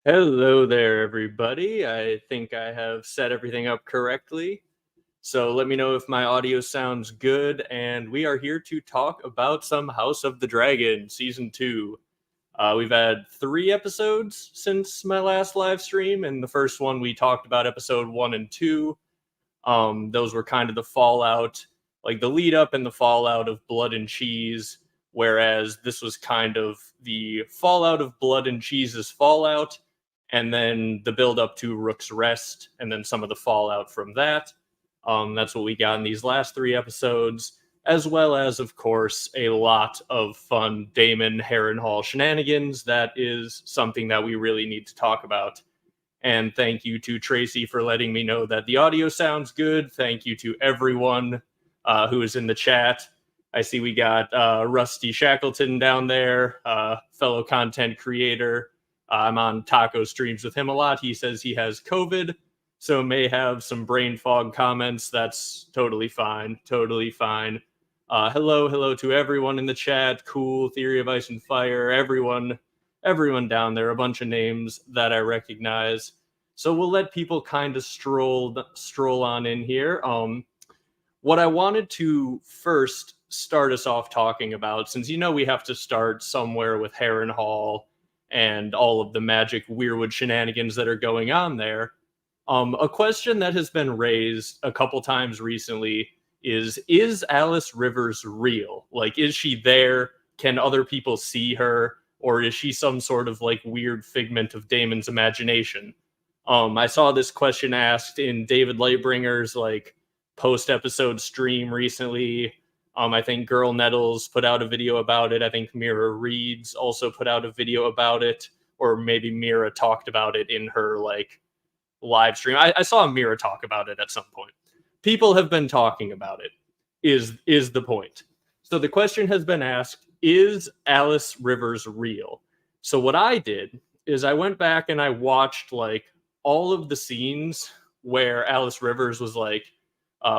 Hello there, everybody. I think I have set everything up correctly. So let me know if my audio sounds good. And we are here to talk about some House of the Dragon Season 2. We've had 3 episodes since my last live stream. And the first one, we talked about episode 1 and 2. Those were kind of the fallout, like the lead up and the fallout of Blood and Cheese. Whereas this was kind of the fallout of Blood and Cheese's fallout and then the build up to Rook's Rest, and then some of the fallout from that. That's what we got in these last 3 episodes, as well as, of course, a lot of fun Daemon Harrenhal shenanigans. That is something that we really need to talk about. And thank you to Tracy for letting me know that the audio sounds good. Thank you to everyone who is in the chat. I see we got Rusty Shackleton down there, fellow content creator. I'm on taco streams with him a lot. He says he has COVID, so may have some brain fog comments. That's totally fine. Totally fine. Hello to everyone in the chat. Cool, Theory of Ice and Fire, everyone down there. A bunch of names that I recognize. So we'll let people kind of stroll on in here. What I wanted to first start us off talking about, since we have to start somewhere with Harrenhal and all of the magic weirwood shenanigans that are going on there. A question that has been raised a couple times recently is Alys Rivers real? Like, is she there? Can other people see her? Or is she some sort of like weird figment of Daemon's imagination? I saw this question asked in David Lightbringer's like post-episode stream recently. I think Girl Nettles put out a video about it. I think Mira Reeds also put out a video about it, or maybe Mira talked about it in her like live stream. I saw Mira talk about it at some point. People have been talking about it, is the point. So the question has been asked, is Alys Rivers real? So what I did is I went back and I watched like all of the scenes where Alys Rivers was like,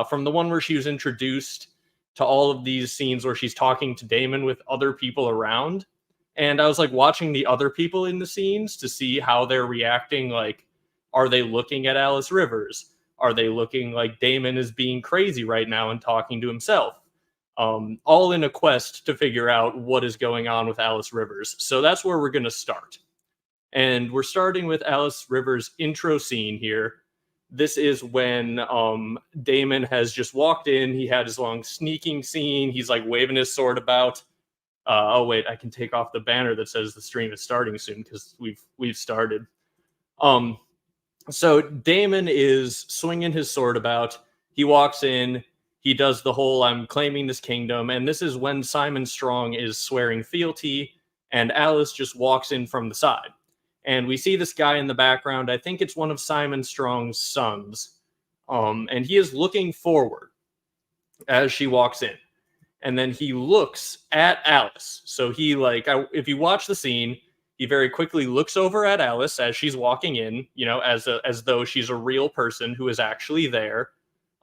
from the one where she was introduced to all of these scenes where she's talking to Daemon with other people around. And I was like watching the other people in the scenes to see how they're reacting. Like, are they looking at Alys Rivers? Are they looking like Daemon is being crazy right now and talking to himself? All in a quest to figure out what is going on with Alys Rivers. So that's where we're going to start. And we're starting with Alys Rivers' intro scene here. This is when Daemon has just walked in. He had his long sneaking scene. He's like waving his sword about. Oh wait, I can take off the banner that says the stream is starting soon because we've started. So Daemon is swinging his sword about. He walks in. He does the whole "I'm claiming this kingdom," and this is when Simon Strong is swearing fealty, and Alys just walks in from the side. And we see this guy in the background. I think it's one of Simon Strong's sons. And he is looking forward as she walks in. And then he looks at Alys. So he if you watch the scene, he very quickly looks over at Alys as she's walking in, as though she's a real person who is actually there.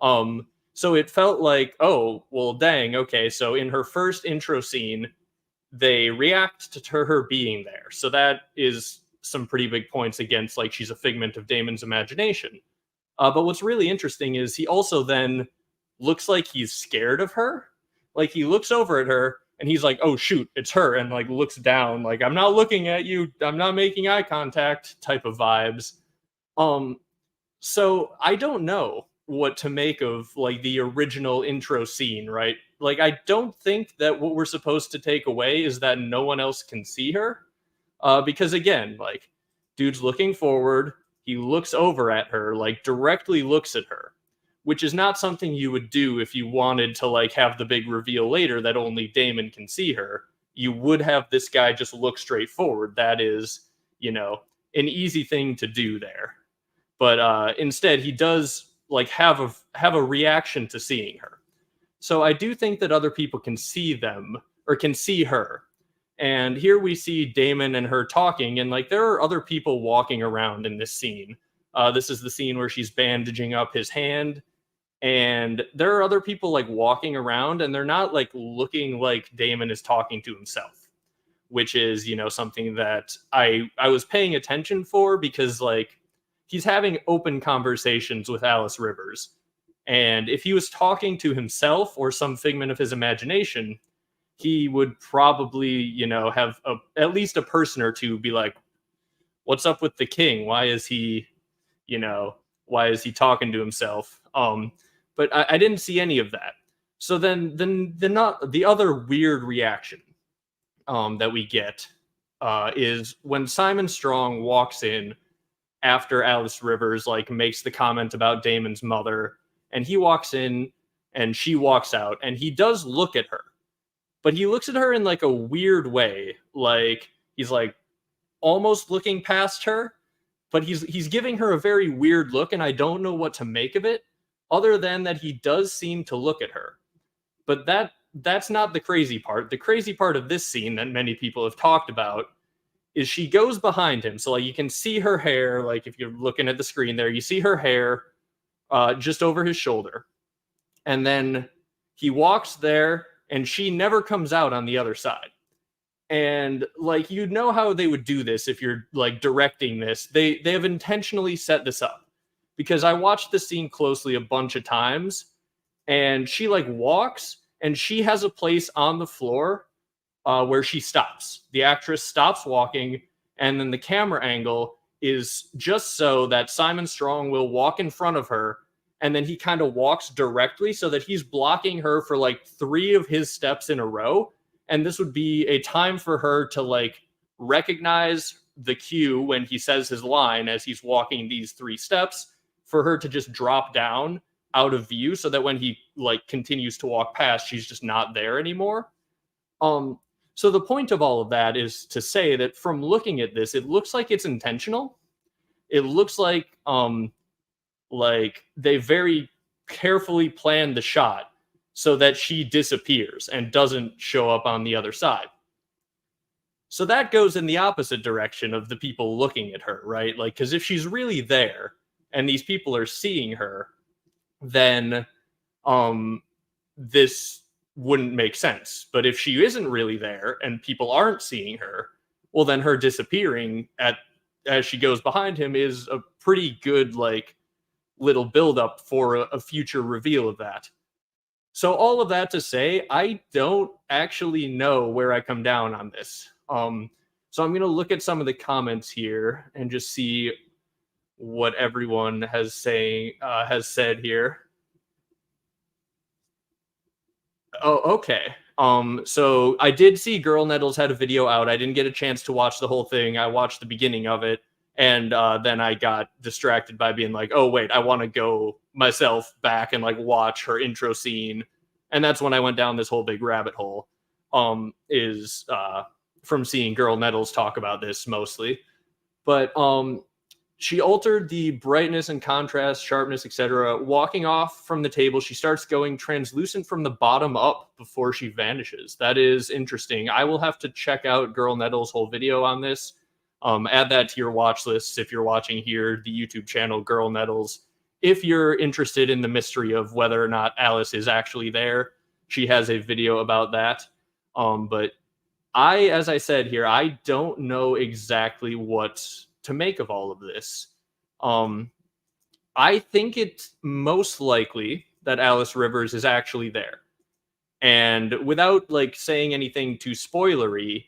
So it felt like, oh, well, dang, okay. So in her first intro scene, they react to her being there. So that is some pretty big points against like she's a figment of Daemon's imagination. But what's really interesting is he also then looks like he's scared of her. Like he looks over at her and he's like, oh shoot, it's her, and like looks down like, I'm not looking at you, I'm not making eye contact type of vibes. So I don't know what to make of like the original intro scene, right? Like I don't think that what we're supposed to take away is that no one else can see her. Because again, like, dude's looking forward, he looks over at her, like directly looks at her, which is not something you would do if you wanted to like have the big reveal later that only Daemon can see her. You would have this guy just look straight forward. That is, an easy thing to do there. But instead, he does like have a reaction to seeing her. So I do think that other people can see them or can see her. And here we see Daemon and her talking, and like there are other people walking around in this scene. This is the scene where she's bandaging up his hand, and there are other people like walking around, and they're not like looking like Daemon is talking to himself, which is, something that I was paying attention for because like he's having open conversations with Alys Rivers. And if he was talking to himself or some figment of his imagination, he would probably, have at least a person or two be like, what's up with the king? Why is he, talking to himself? But I didn't see any of that. So then the other weird reaction that we get is when Simon Strong walks in after Alys Rivers like makes the comment about Daemon's mother, and he walks in and she walks out, and he does look at her, but he looks at her in like a weird way, like he's like almost looking past her, but he's giving her a very weird look, and I don't know what to make of it, other than that he does seem to look at her. But that's not the crazy part. The crazy part of this scene that many people have talked about is she goes behind him. So like you can see her hair, like if you're looking at the screen there, you see her hair just over his shoulder. And then he walks there and she never comes out on the other side. And like you'd know how they would do this if you're like directing this. They have intentionally set this up, because I watched the scene closely a bunch of times, and she like walks and she has a place on the floor where she stops. The actress stops walking, and then the camera angle is just so that Simon Strong will walk in front of her, and then he kind of walks directly so that he's blocking her for like 3 of his steps in a row. And this would be a time for her to like recognize the cue when he says his line as he's walking these 3 steps, for her to just drop down out of view so that when he like continues to walk past, she's just not there anymore. So the point of all of that is to say that from looking at this, it looks like it's intentional. It looks like they very carefully planned the shot so that she disappears and doesn't show up on the other side. So that goes in the opposite direction of the people looking at her, right? Like, because if she's really there and these people are seeing her, then this wouldn't make sense. But if she isn't really there and people aren't seeing her, well, then her disappearing as she goes behind him is a pretty good like little buildup for a future reveal of that. So all of that to say, I don't actually know where I come down on this. So I'm going to look at some of the comments here and just see what everyone has said here. Oh, okay. So I did see Girl Nettles had a video out. I didn't get a chance to watch the whole thing. I watched the beginning of it, and then I got distracted by being like, oh wait, I want to go myself back and like watch her intro scene. And that's when I went down this whole big rabbit hole, is from seeing Girl Nettles talk about this mostly. But she altered the brightness and contrast, sharpness, etc. Walking off from the table, she starts going translucent from the bottom up before she vanishes. That is interesting. I will have to check out Girl Nettles' whole video on this. Add that to your watch list if you're watching here, the YouTube channel Girl Nettles. If you're interested in the mystery of whether or not Alys is actually there, she has a video about that. But as I said here, I don't know exactly what to make of all of this. I think it's most likely that Alys Rivers is actually there. And without like saying anything too spoilery,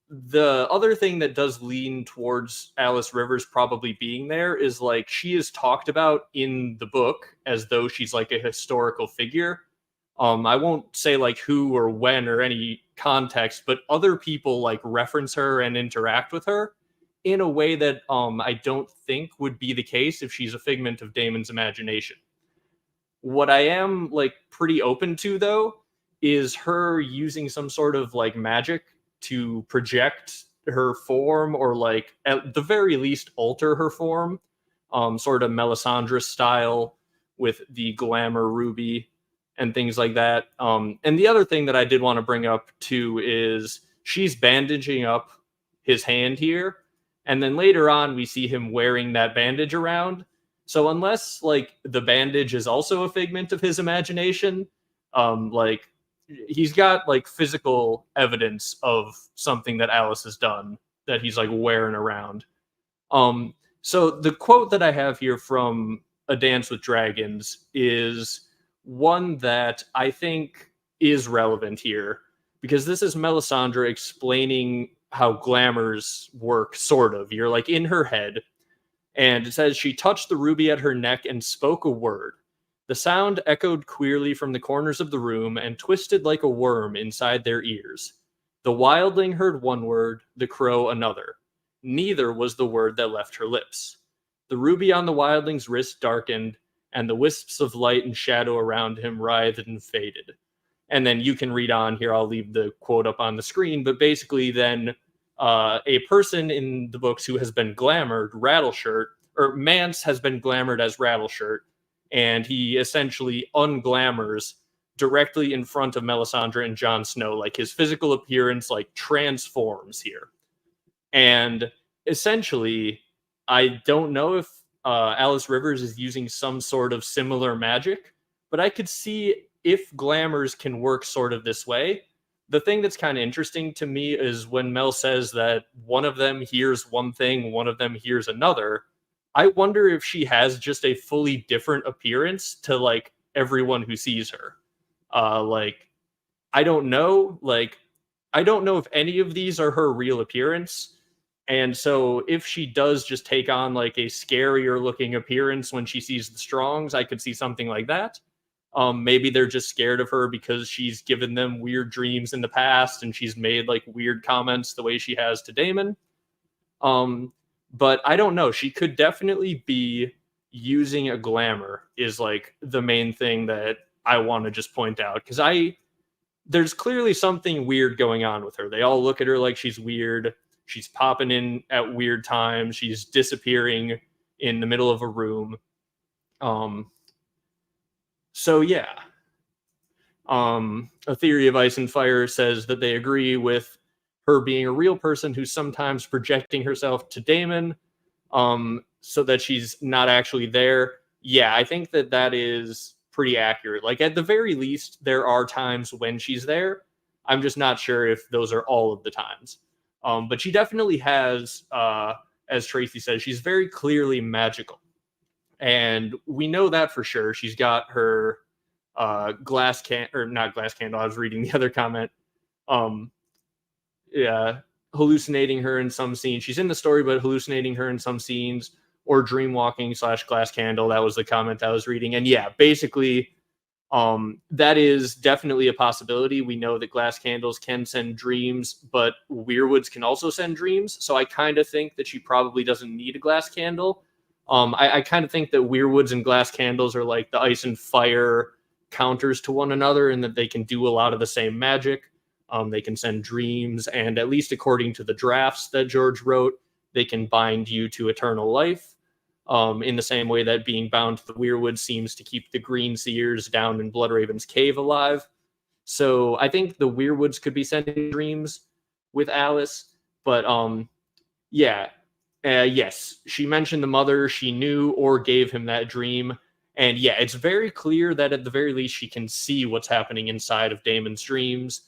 the other thing that does lean towards Alys Rivers probably being there is like she is talked about in the book as though she's like a historical figure. I won't say like who or when or any context, but other people like reference her and interact with her in a way that I don't think would be the case if she's a figment of Daemon's imagination. What I am like pretty open to though is her using some sort of like magic to project her form, or like at the very least alter her form, sort of Melisandre style with the glamour ruby and things like that. And the other thing that I did want to bring up too is she's bandaging up his hand here, and then later on we see him wearing that bandage around. So unless like the bandage is also a figment of his imagination, like he's got like physical evidence of something that Alys has done that he's like wearing around. So the quote that I have here from A Dance with Dragons is one that I think is relevant here, because this is Melisandre explaining how glamours work, sort of. You're like in her head, and it says, she touched the ruby at her neck and spoke a word. The sound echoed queerly from the corners of the room and twisted like a worm inside their ears. The wildling heard one word, the crow another. Neither was the word that left her lips. The ruby on the wildling's wrist darkened, and the wisps of light and shadow around him writhed and faded. And then you can read on here. I'll leave the quote up on the screen. But basically then a person in the books who has been glamored, Rattleshirt, or Mance has been glamored as Rattleshirt, and he essentially unglamours directly in front of Melisandre and Jon Snow. Like his physical appearance like transforms here. And essentially, I don't know if Alys Rivers is using some sort of similar magic, but I could see if glamours can work sort of this way. The thing that's kind of interesting to me is when Mel says that one of them hears one thing, one of them hears another. I wonder if she has just a fully different appearance to like everyone who sees her. Like, I don't know. Like, I don't know if any of these are her real appearance. And so if she does just take on like a scarier looking appearance when she sees the Strongs, I could see something like that. Maybe they're just scared of her because she's given them weird dreams in the past and she's made like weird comments the way she has to Daemon. But I don't know. She could definitely be using a glamour is like the main thing that I want to just point out, because there's clearly something weird going on with her. They all look at her like she's weird. She's popping in at weird times. She's disappearing in the middle of a room. So yeah. A Theory of Ice and Fire says that they agree with her being a real person who's sometimes projecting herself to Daemon, so that she's not actually there. Yeah, I think that is pretty accurate. Like, at the very least, there are times when she's there. I'm just not sure if those are all of the times. But she definitely has, as Tracy says, she's very clearly magical. And we know that for sure. She's got her not glass candle. I was reading the other comment. Hallucinating her in some scenes. She's in the story, but hallucinating her in some scenes, or dream walking / glass candle. That was the comment I was reading. And yeah, basically, that is definitely a possibility. We know that glass candles can send dreams, but weirwoods can also send dreams. So I kind of think that she probably doesn't need a glass candle. I kind of think that weirwoods and glass candles are like the ice and fire counters to one another, and that they can do a lot of the same magic. They can send dreams, and at least according to the drafts that George wrote, they can bind you to eternal life. In the same way that being bound to the weirwood seems to keep the green seers down in Bloodraven's cave alive. So I think the weirwoods could be sending dreams with Alys, but yes, she mentioned the mother. She knew or gave him that dream. And yeah, it's very clear that at the very least she can see what's happening inside of Daemon's dreams.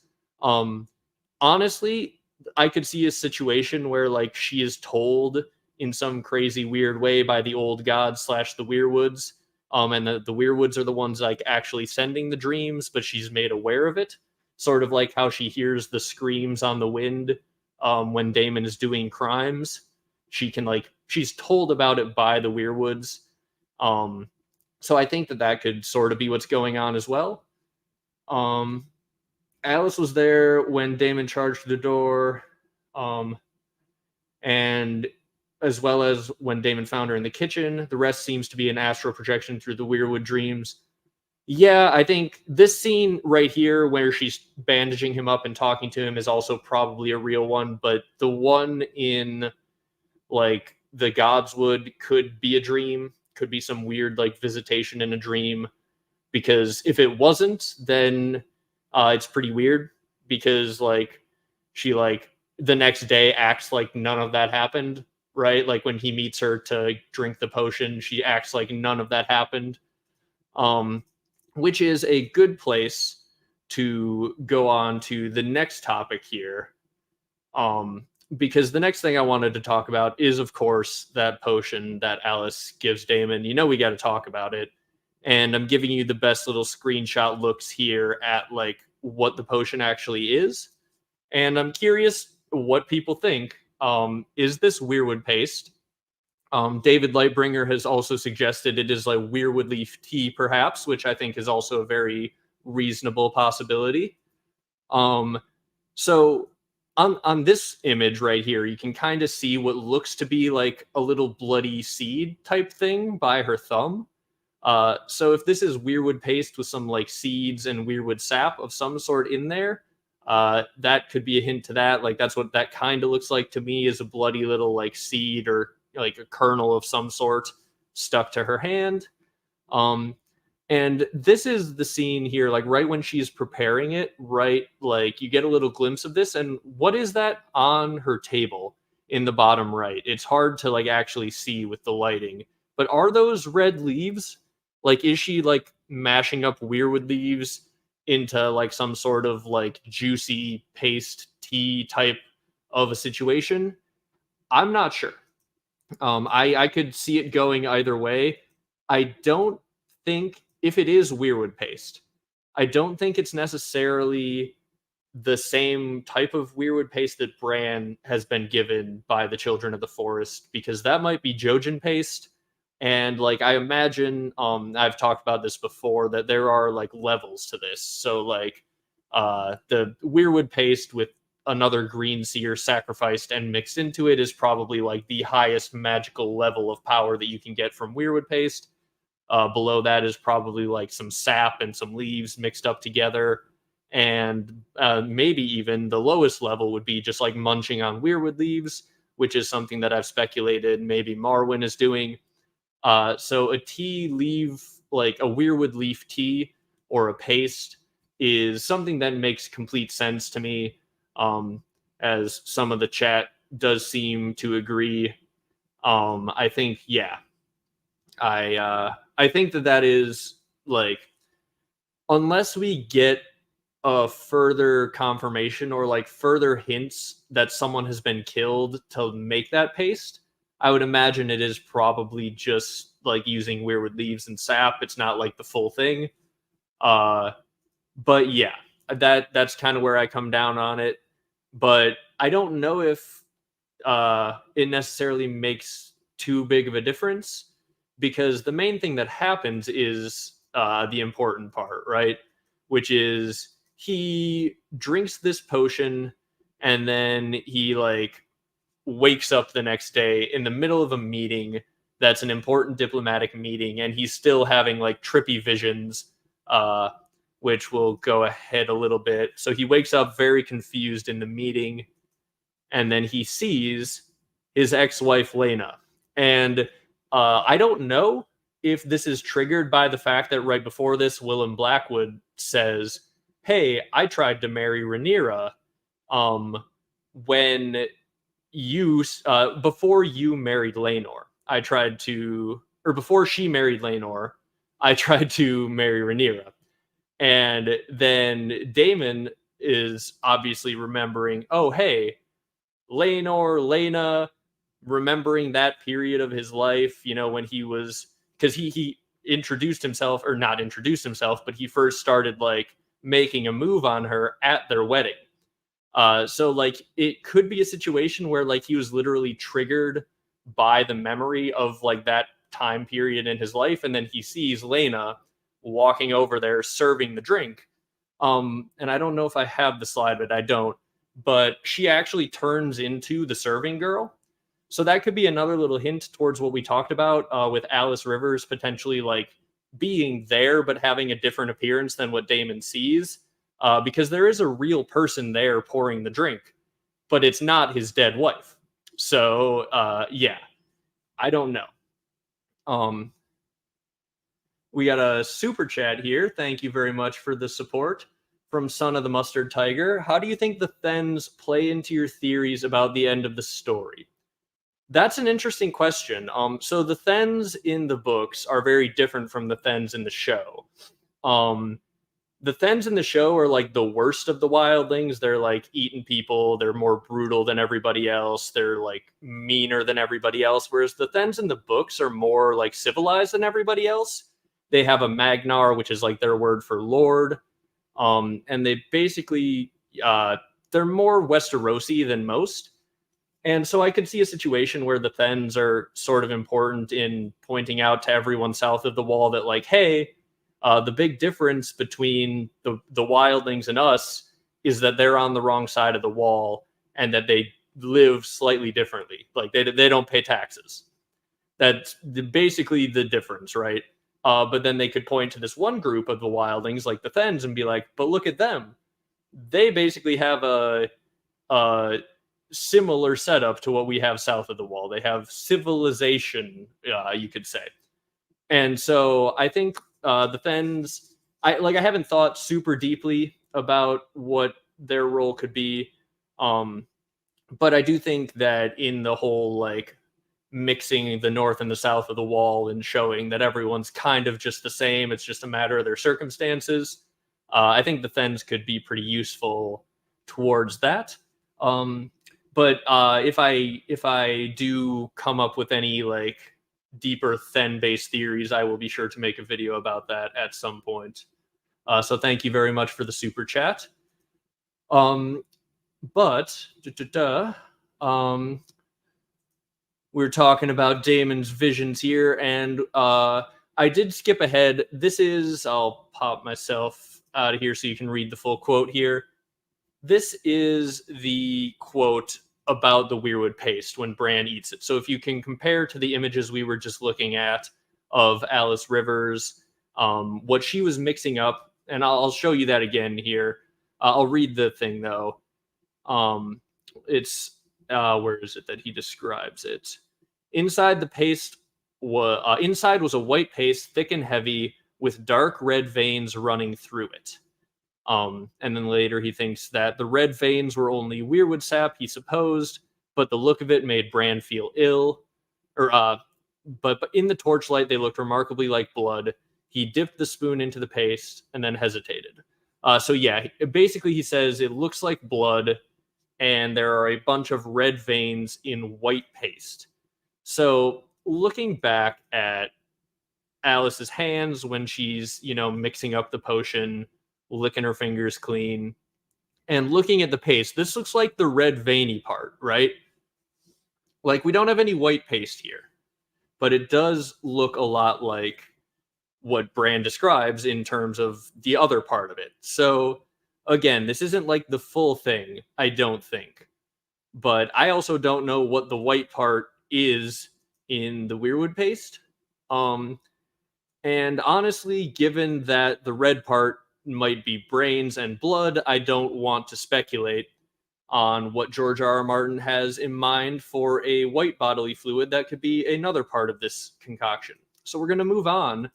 Honestly, I could see a situation where like she is told in some crazy weird way by the old gods / the weirwoods. And the weirwoods are the ones like actually sending the dreams, but she's made aware of it. Sort of like how she hears the screams on the wind when Daemon is doing crimes. She's told about it by the weirwoods. So I think that could sort of be what's going on as well. Alys was there when Daemon charged the door, and as well as when Daemon found her in the kitchen. The rest seems to be an astral projection through the weirwood dreams. Yeah, I think this scene right here where she's bandaging him up and talking to him is also probably a real one, but the one in like the Godswood could be a dream, could be some weird like visitation in a dream, because if it wasn't, then it's pretty weird, because like she like the next day acts like none of that happened, right? Like when he meets her to drink the potion, she acts like none of that happened, which is a good place to go on to the next topic here. Because the next thing I wanted to talk about is, of course, that potion that Alys gives Daemon. You know, we got to talk about it. And I'm giving you the best little screenshot looks here at like what the potion actually is. And I'm curious what people think. Is this weirwood paste? David Lightbringer has also suggested it is like weirwood leaf tea, perhaps, which I think is also a very reasonable possibility. So on this image right here, you can kind of see what looks to be like a little bloody seed type thing by her thumb. So if this is weirwood paste with some like seeds and weirwood sap of some sort in there, that could be a hint to that. Like that's what that kind of looks like to me, is a bloody little like seed or like a kernel of some sort stuck to her hand. And this is the scene here, like right when she's preparing it, right? Like you get a little glimpse of this. And what is that on her table in the bottom right? It's hard to like actually see with the lighting, but are those red leaves? Like, is she like mashing up weirwood leaves into like some sort of like juicy paste tea type of a situation? I'm not sure. I could see it going either way. I don't think, if it is weirwood paste, I don't think it's necessarily the same type of weirwood paste that Bran has been given by the Children of the Forest, because that might be Jojen paste. And like I imagine, I've talked about this before, that there are like levels to this. So like the weirwood paste with another green seer sacrificed and mixed into it is probably like the highest magical level of power that you can get from weirwood paste. Below that is probably like some sap and some leaves mixed up together. And maybe even the lowest level would be just like munching on weirwood leaves, which is something that I've speculated maybe Marwyn is doing. So a tea leaf, like a weirwood leaf tea or a paste, is something that makes complete sense to me, as some of the chat does seem to agree. I think, yeah, I think that is like, unless we get a further confirmation or like further hints that someone has been killed to make that paste, I would imagine it is probably just like using weirwood leaves and sap. It's not like the full thing. But yeah, that's kind of where I come down on it. But I don't know if it necessarily makes too big of a difference, because the main thing that happens is the important part, right? Which is he drinks this potion and then he like wakes up the next day in the middle of a meeting that's an important diplomatic meeting, and he's still having like trippy visions, which will go ahead a little bit. So he wakes up very confused in the meeting, and then he sees his ex-wife Lena. And I don't know if this is triggered by the fact that right before this, Willem Blackwood says, "Hey, I tried to marry Rhaenyra when you before you married Laenor. I tried to, or before she married Laenor, I tried to marry Rhaenyra." And then Daemon is obviously remembering, oh, hey, Laenor, Lena, remembering that period of his life, you know, when he was, because he introduced himself, or not introduced himself, but he first started like making a move on her at their wedding. So like it could be a situation where like he was literally triggered by the memory of like that time period in his life, and then he sees Lena walking over there serving the drink. And I don't know if I have the slide, but I don't. But she actually turns into the serving girl. So that could be another little hint towards what we talked about with Alys Rivers potentially like being there, but having a different appearance than what Daemon sees. Because there is a real person there pouring the drink, but it's not his dead wife. So yeah, I don't know. We got a super chat here. Thank you very much for the support from Son of the Mustard Tiger. How do you think the Thens play into your theories about the end of the story? That's an interesting question. So the Thens in the books are very different from the Thens in the show. the Thens in the show are like the worst of the wildlings. They're like eating people. They're more brutal than everybody else. They're like meaner than everybody else. Whereas the Thens in the books are more like civilized than everybody else. They have a Magnar, which is like their word for lord. And they basically, they're more Westerosi than most. And so I could see a situation where the Thens are sort of important in pointing out to everyone south of the wall that, like, hey, the big difference between the wildlings and us is that they're on the wrong side of the wall and that they live slightly differently. Like, they don't pay taxes. That's basically the difference, right? But then they could point to this one group of the wildlings, like the Thens, and be like, but look at them. They basically have a similar setup to what we have south of the wall. They have civilization, you could say. And so I think the Thens, I haven't thought super deeply about what their role could be. But I do think that in the whole, like, mixing the north and the south of the wall and showing that everyone's kind of just the same, it's just a matter of their circumstances, I think the Thens could be pretty useful towards that. But if I do come up with any like deeper Then-based theories, I will be sure to make a video about that at some point. So thank you very much for the super chat. But we're talking about Daemon's visions here, and I did skip ahead. This is, I'll pop myself out of here so you can read the full quote here. This is the quote about the weirwood paste when Bran eats it. So if you can compare to the images we were just looking at of Alys Rivers, what she was mixing up, and I'll show you that again here. I'll read the thing though. It's where is it that he describes it? Inside the paste inside was a white paste, thick and heavy, with dark red veins running through it. And then later he thinks that the red veins were only weirwood sap, he supposed, but the look of it made Bran feel ill. But in the torchlight, they looked remarkably like blood. He dipped the spoon into the paste and then hesitated. So yeah, basically he says it looks like blood, and there are a bunch of red veins in white paste. So looking back at Alys's hands when she's, mixing up the potion, licking her fingers clean, and looking at the paste, this looks like the red veiny part, right? Like, we don't have any white paste here, but it does look a lot like what Bran describes in terms of the other part of it. So again, this isn't like the full thing, I don't think. But I also don't know what the white part is in the weirwood paste. And honestly, given that the red part might be brains and blood, I don't want to speculate on what George R.R. Martin has in mind for a white bodily fluid that could be another part of this concoction. So we're going to move on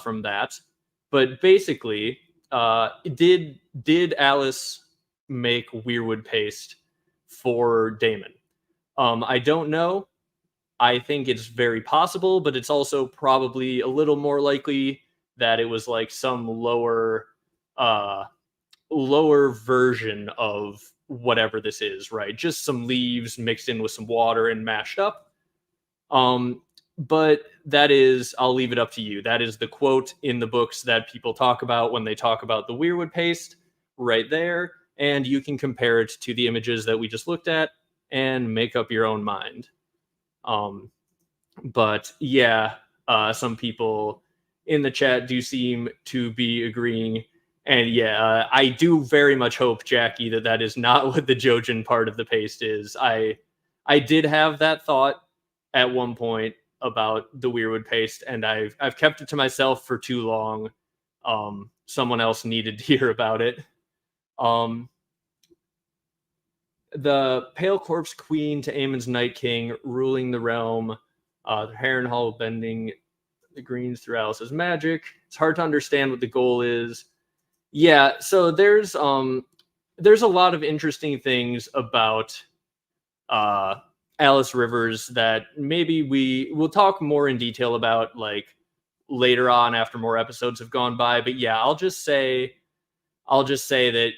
from that. But basically, did Alys make weirwood paste for Daemon? I don't know. I think it's very possible, but it's also probably a little more likely that it was like some lower version of whatever this is, right? Just some leaves mixed in with some water and mashed up. But that is, I'll leave it up to you. That is the quote in the books that people talk about when they talk about the weirwood paste right there. And you can compare it to the images that we just looked at and make up your own mind. But yeah, some people in the chat do seem to be agreeing. And yeah, I do very much hope, Jackie, that is not what the Jojen part of the paste is. I did have that thought at one point about the weirwood paste, and I've kept it to myself for too long. Someone else needed to hear about it. The Pale Corpse Queen to Aemon's Night King, ruling the realm. The Harrenhal bending the greens through Alys's magic. It's hard to understand what the goal is. Yeah, so there's a lot of interesting things about Alys Rivers that maybe we'll talk more in detail about, like later on after more episodes have gone by. But yeah, I'll just say that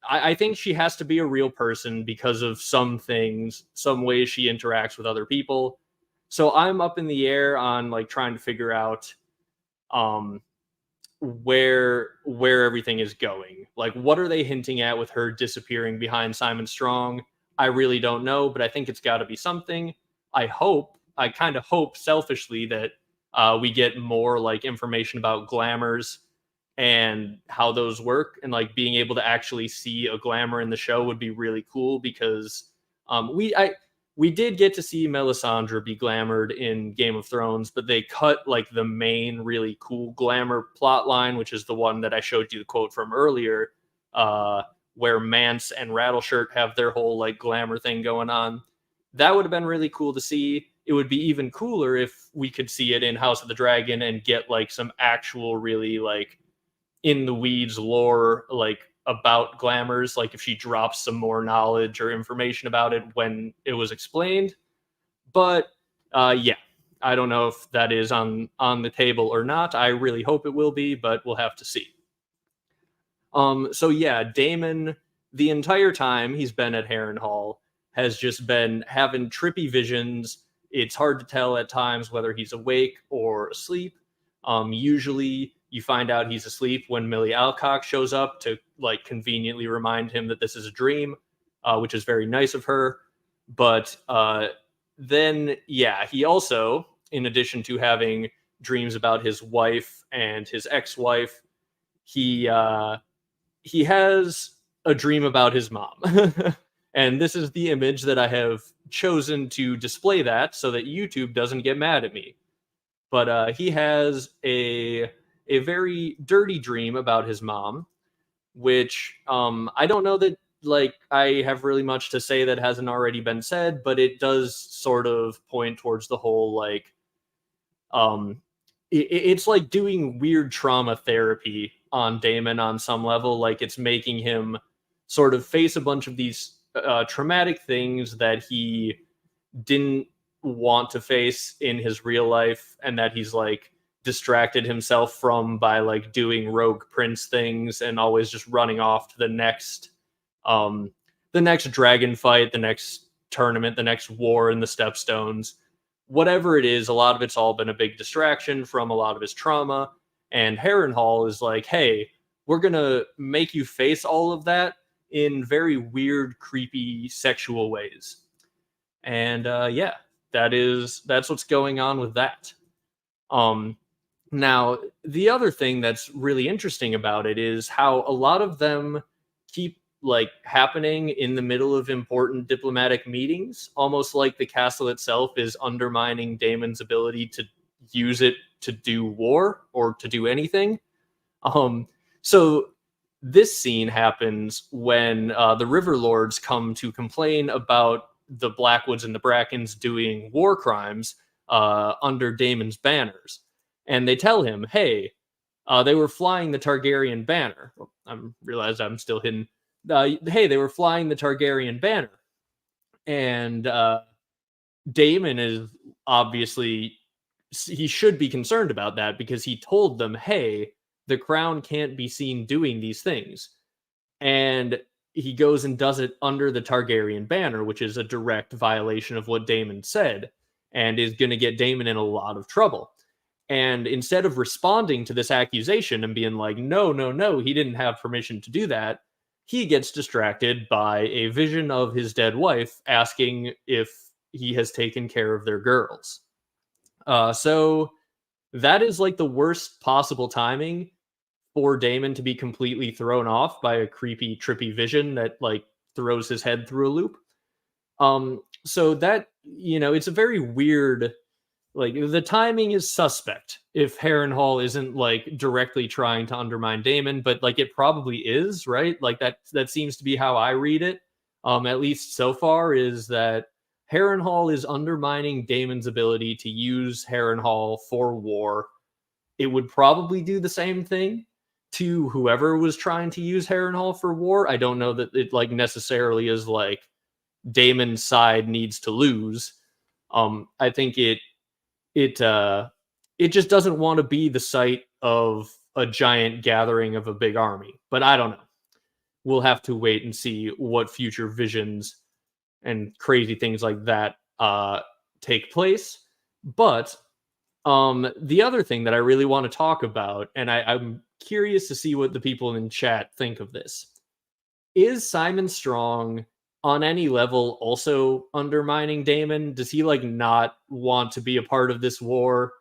I think she has to be a real person because of some things, some ways she interacts with other people. So I'm up in the air on like trying to figure out um where everything is going. Like what are they hinting at with her disappearing behind Simon Strong? I really don't know, but I think it's got to be something. I kind of hope selfishly that we get more like information about glamours and how those work, and like being able to actually see a glamour in the show would be really cool because we did get to see Melisandre be glamored in Game of Thrones, but they cut like the main really cool glamour plot line, which is the one that I showed you the quote from earlier, where Mance and Rattleshirt have their whole like glamour thing going on. That would have been really cool to see. It would be even cooler if we could see it in House of the Dragon and get like some actual really like in the weeds lore like about glamours, like if she drops some more knowledge or information about it when it was explained. But yeah, I don't know if that is on the table or not. I really hope it will be, but we'll have to see. So yeah, Daemon, the entire time he's been at Harrenhal, has just been having trippy visions. It's hard to tell at times whether he's awake or asleep. Usually you find out he's asleep when Millie Alcock shows up to like conveniently remind him that this is a dream, which is very nice of her. But then, yeah, he also, in addition to having dreams about his wife and his ex-wife, he has a dream about his mom. And this is the image that I have chosen to display that so that YouTube doesn't get mad at me. But he has a very dirty dream about his mom, which I don't know that like I have really much to say that hasn't already been said, but it does sort of point towards the whole like it's like doing weird trauma therapy on Daemon on some level. Like it's making him sort of face a bunch of these traumatic things that he didn't want to face in his real life, and that he's like distracted himself from by like doing rogue prince things and always just running off to the next dragon fight, the next tournament, the next war in the Stepstones. Whatever it is, a lot of it's all been a big distraction from a lot of his trauma. And Harrenhal is like, hey, we're gonna make you face all of that in very weird, creepy, sexual ways. And yeah, that's what's going on with that. Now, the other thing that's really interesting about it is how a lot of them keep like happening in the middle of important diplomatic meetings, almost like the castle itself is undermining Daemon's ability to use it to do war or to do anything. So this scene happens when the River Lords come to complain about the Blackwoods and the Brackens doing war crimes under Daemon's banners. And they tell him, hey, they were flying the Targaryen banner. I realized I'm still hidden. Hey, they were flying the Targaryen banner. And Daemon is obviously, he should be concerned about that because he told them, hey, the crown can't be seen doing these things. And he goes and does it under the Targaryen banner, which is a direct violation of what Daemon said, and is going to get Daemon in a lot of trouble. And instead of responding to this accusation and being like, no, no, no, he didn't have permission to do that, he gets distracted by a vision of his dead wife asking if he has taken care of their girls. So that is like the worst possible timing for Daemon to be completely thrown off by a creepy, trippy vision that like throws his head through a loop. So that, you know, it's a very weird, like the timing is suspect if Harrenhal isn't like directly trying to undermine Daemon, but like it probably is, right? Like that seems to be how I read it. At least so far, is that Harrenhal is undermining Daemon's ability to use Harrenhal for war. It would probably do the same thing to whoever was trying to use Harrenhal for war. I don't know that it like necessarily is like Daemon's side needs to lose. I think it it just doesn't want to be the site of a giant gathering of a big army. But I don't know. We'll have to wait and see what future visions and crazy things like that take place. But the other thing that I really want to talk about, and I'm curious to see what the people in chat think of this, is Simon Strong on any level also undermining Daemon? Does he like not want to be a part of this war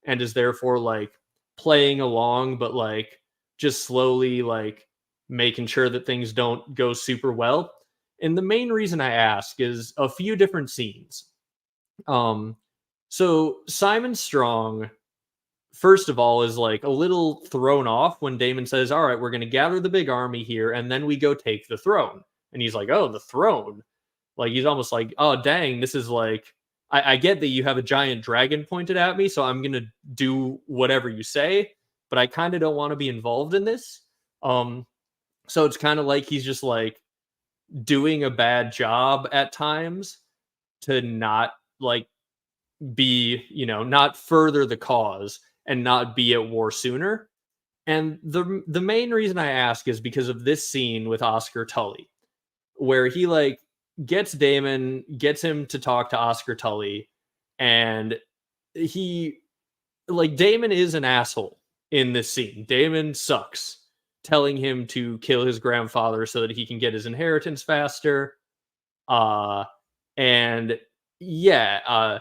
and is therefore like playing along, but like just slowly like making sure that things don't go super well? And the main reason I ask is a few different scenes. So Simon Strong, first of all, is like a little thrown off when Daemon says, "All right, we're going to gather the big army here, and then we go take the throne." And he's like, "Oh, the throne." Like he's almost like, "Oh, dang, this is like, I get that you have a giant dragon pointed at me, so I'm gonna do whatever you say, but I kind of don't want to be involved in this." So it's kind of like he's just like doing a bad job at times to not like be, not further the cause and not be at war sooner. And the main reason I ask is because of this scene with Oscar Tully, where he like gets Daemon, gets him to talk to Oscar Tully, and he like Daemon is an asshole in this scene. Daemon sucks, telling him to kill his grandfather so that he can get his inheritance faster. And yeah,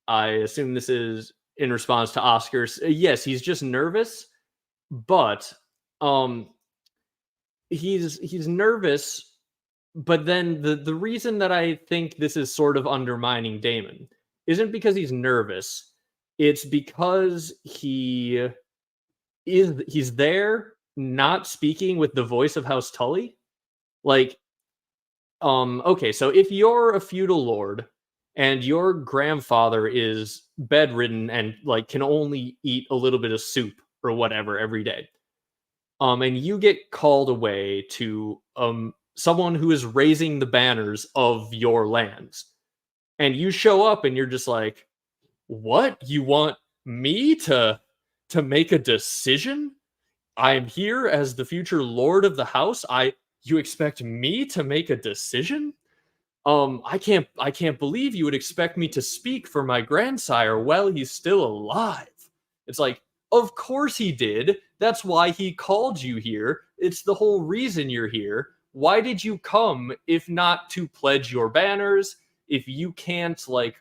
I assume this is in response to Oscar's. Yes, he's just nervous, but he's nervous. But then the reason that I think this is sort of undermining Daemon isn't because he's nervous. It's because he's there not speaking with the voice of House Tully. Like, okay, so if you're a feudal lord and your grandfather is bedridden and like can only eat a little bit of soup or whatever every day, and you get called away to someone who is raising the banners of your lands, and you show up and you're just like, what, you want me to make a decision? I am here as the future lord of the house. You expect me to make a decision? I can't believe you would expect me to speak for my grandsire while he's still alive. It's like, of course he did. That's why he called you here. It's the whole reason you're here. Why did you come if not to pledge your banners? If you can't like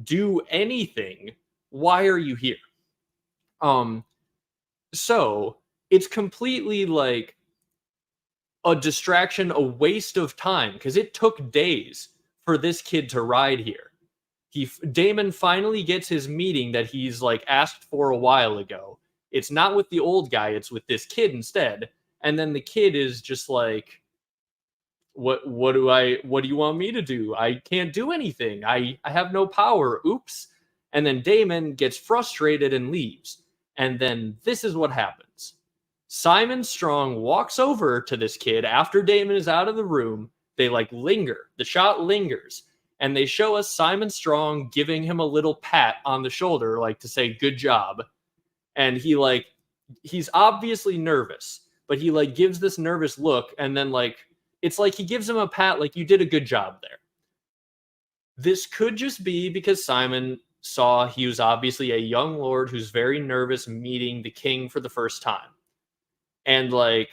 do anything, why are you here? So it's completely like a distraction, a waste of time, because it took days for this kid to ride here. Daemon finally gets his meeting that he's like asked for a while ago. It's not with the old guy, it's with this kid instead. And then the kid is just like, what do you want me to do? I can't do anything. I have no power. Oops. And then Daemon gets frustrated and leaves. And then this is what happens. Simon Strong walks over to this kid after Daemon is out of the room. They like linger. The shot lingers. And they show us Simon Strong giving him a little pat on the shoulder, like to say, good job. And he's obviously nervous, but he like gives this nervous look. And then like, it's like he gives him a pat, like, you did a good job there. This could just be because Simon saw he was obviously a young lord who's very nervous meeting the king for the first time. And like,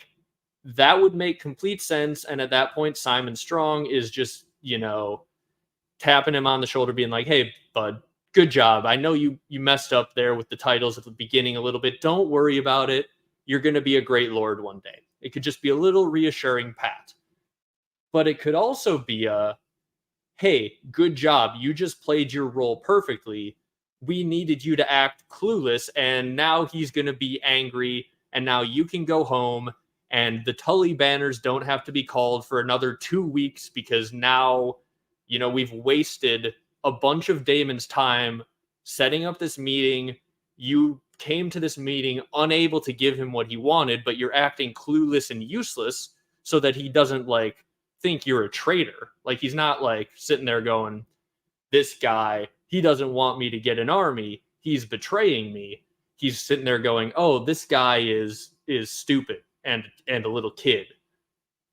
that would make complete sense. And at that point, Simon Strong is just, tapping him on the shoulder, being like, hey, bud, good job. I know you messed up there with the titles at the beginning a little bit. Don't worry about it. You're going to be a great lord one day. It could just be a little reassuring pat. But it could also be a, hey, good job. You just played your role perfectly. We needed you to act clueless, and now he's going to be angry, and now you can go home, and the Tully banners don't have to be called for another 2 weeks because now, we've wasted a bunch of Daemon's time setting up this meeting. You came to this meeting unable to give him what he wanted, but you're acting clueless and useless so that he doesn't like think you're a traitor. Like, he's not like sitting there going, this guy, he doesn't want me to get an army. he's betraying me, he's sitting there going, oh, this guy is stupid and a little kid.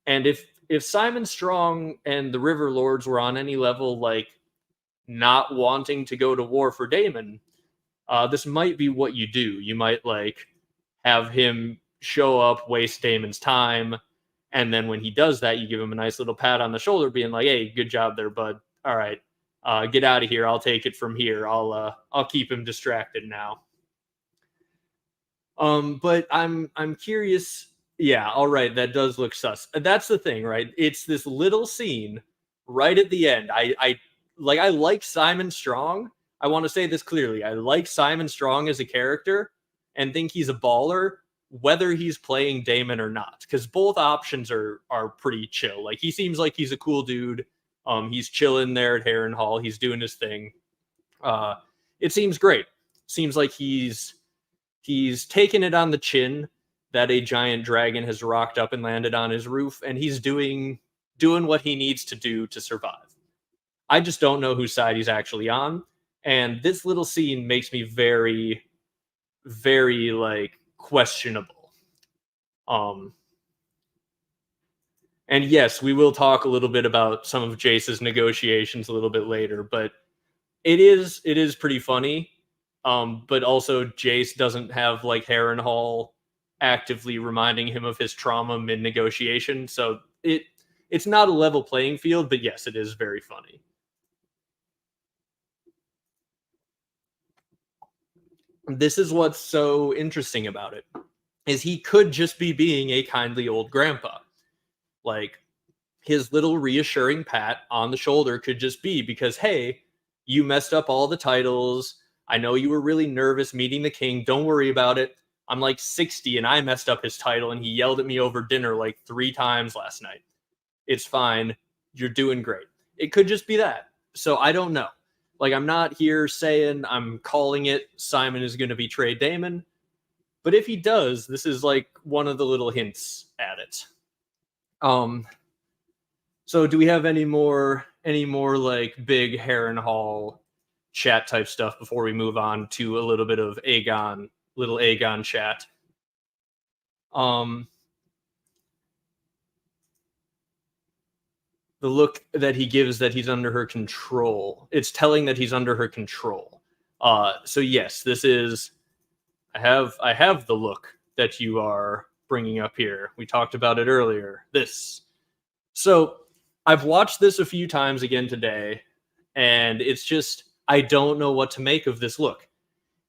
And if Simon Strong and the River Lords were on any level like not wanting to go to war for Daemon, this might be what you do. You might like have him show up, waste Daemon's time, and then when he does that, you give him a nice little pat on the shoulder, being like, "Hey, good job there, bud. All right, get out of here. I'll take it from here. I'll keep him distracted now." But I'm curious. Yeah, all right, that does look sus. That's the thing, right? It's this little scene right at the end. I like Simon Strong. I want to say this clearly. I like Simon Strong as a character and think he's a baller, whether he's playing Daemon or not, because both options are pretty chill. Like he seems like he's a cool dude. He's chilling there at Harrenhal. He's doing his thing. It seems great. Seems like he's taken it on the chin that a giant dragon has rocked up and landed on his roof, and he's doing what he needs to do to survive. I just don't know whose side he's actually on, and this little scene makes me very, very like questionable. And yes, we will talk a little bit about some of Jace's negotiations a little bit later, but it is pretty funny. But also Jace doesn't have like Harrenhal actively reminding him of his trauma mid-negotiation, so it's not a level playing field, but yes, it is very funny. This is what's so interesting about it, is he could just be being a kindly old grandpa. Like, his little reassuring pat on the shoulder could just be because, hey, you messed up all the titles. I know you were really nervous meeting the king. Don't worry about it. I'm like 60 and I messed up his title and he yelled at me over dinner like 3 times last night. It's fine. You're doing great. It could just be that. So I don't know. Like, I'm not here saying I'm calling it Simon is going to betray Daemon. But if he does, this is like one of the little hints at it. So do we have any more like big Harrenhal chat type stuff before we move on to a little bit of little Aegon chat? The look that he gives that he's under her control. It's telling that he's under her control. So yes, this is. I have the look that you are bringing up here. We talked about it earlier. This. So I've watched this a few times again today, and it's just I don't know what to make of this look.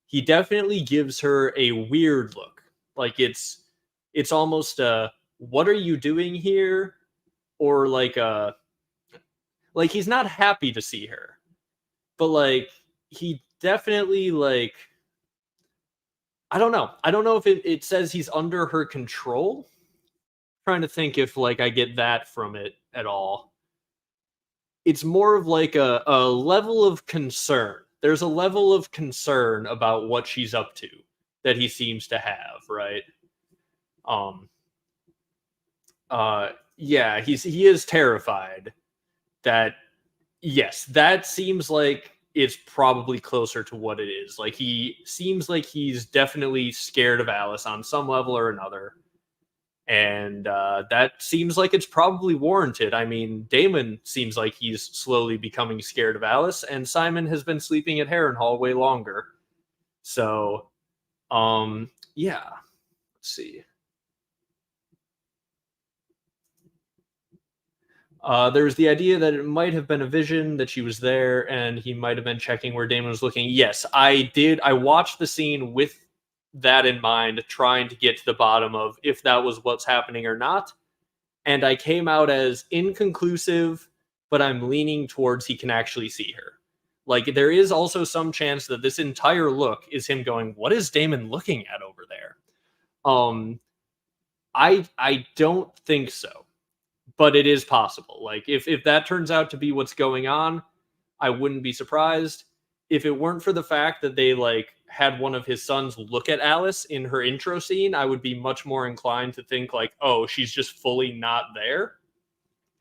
He definitely gives her a weird look. Like it's almost a what are you doing here? Or like he's not happy to see her. But like he definitely like I don't know. I don't know if it says he's under her control. I'm trying to think if like I get that from it at all. It's more of like a level of concern. There's a level of concern about what she's up to that he seems to have, right? Yeah, he is terrified. That yes, that seems like it's probably closer to what it is. Like he seems like he's definitely scared of Alys on some level or another. And that seems like it's probably warranted. I mean, Daemon seems like he's slowly becoming scared of Alys, and Simon has been sleeping at Harrenhal way longer. So, yeah. Let's see. There's the idea that it might have been a vision, that she was there, and he might have been checking where Daemon was looking. Yes, I did. I watched the scene with that in mind, trying to get to the bottom of if that was what's happening or not. And I came out as inconclusive, but I'm leaning towards he can actually see her. Like, there is also some chance that this entire look is him going, what is Daemon looking at over there? I don't think so. But it is possible. Like, if that turns out to be what's going on, I wouldn't be surprised. If it weren't for the fact that they, like, had one of his sons look at Alys in her intro scene, I would be much more inclined to think, like, oh, she's just fully not there.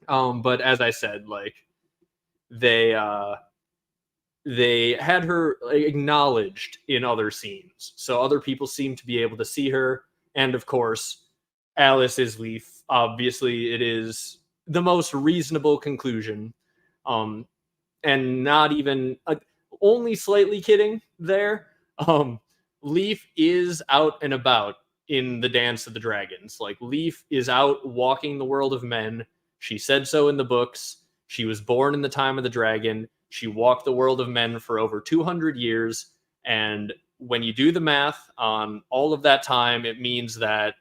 But as I said, like, they they had her acknowledged in other scenes. So other people seem to be able to see her. And of course, Alys is Leaf. Obviously, it is the most reasonable conclusion. Um, and not even only slightly kidding there. Leaf is out and about in the Dance of the Dragons. Like, Leaf is out walking the world of men. She said so in the books. She was born in the time of the dragon. She walked the world of men for over 200 years. And when you do the math on all of that time, it means that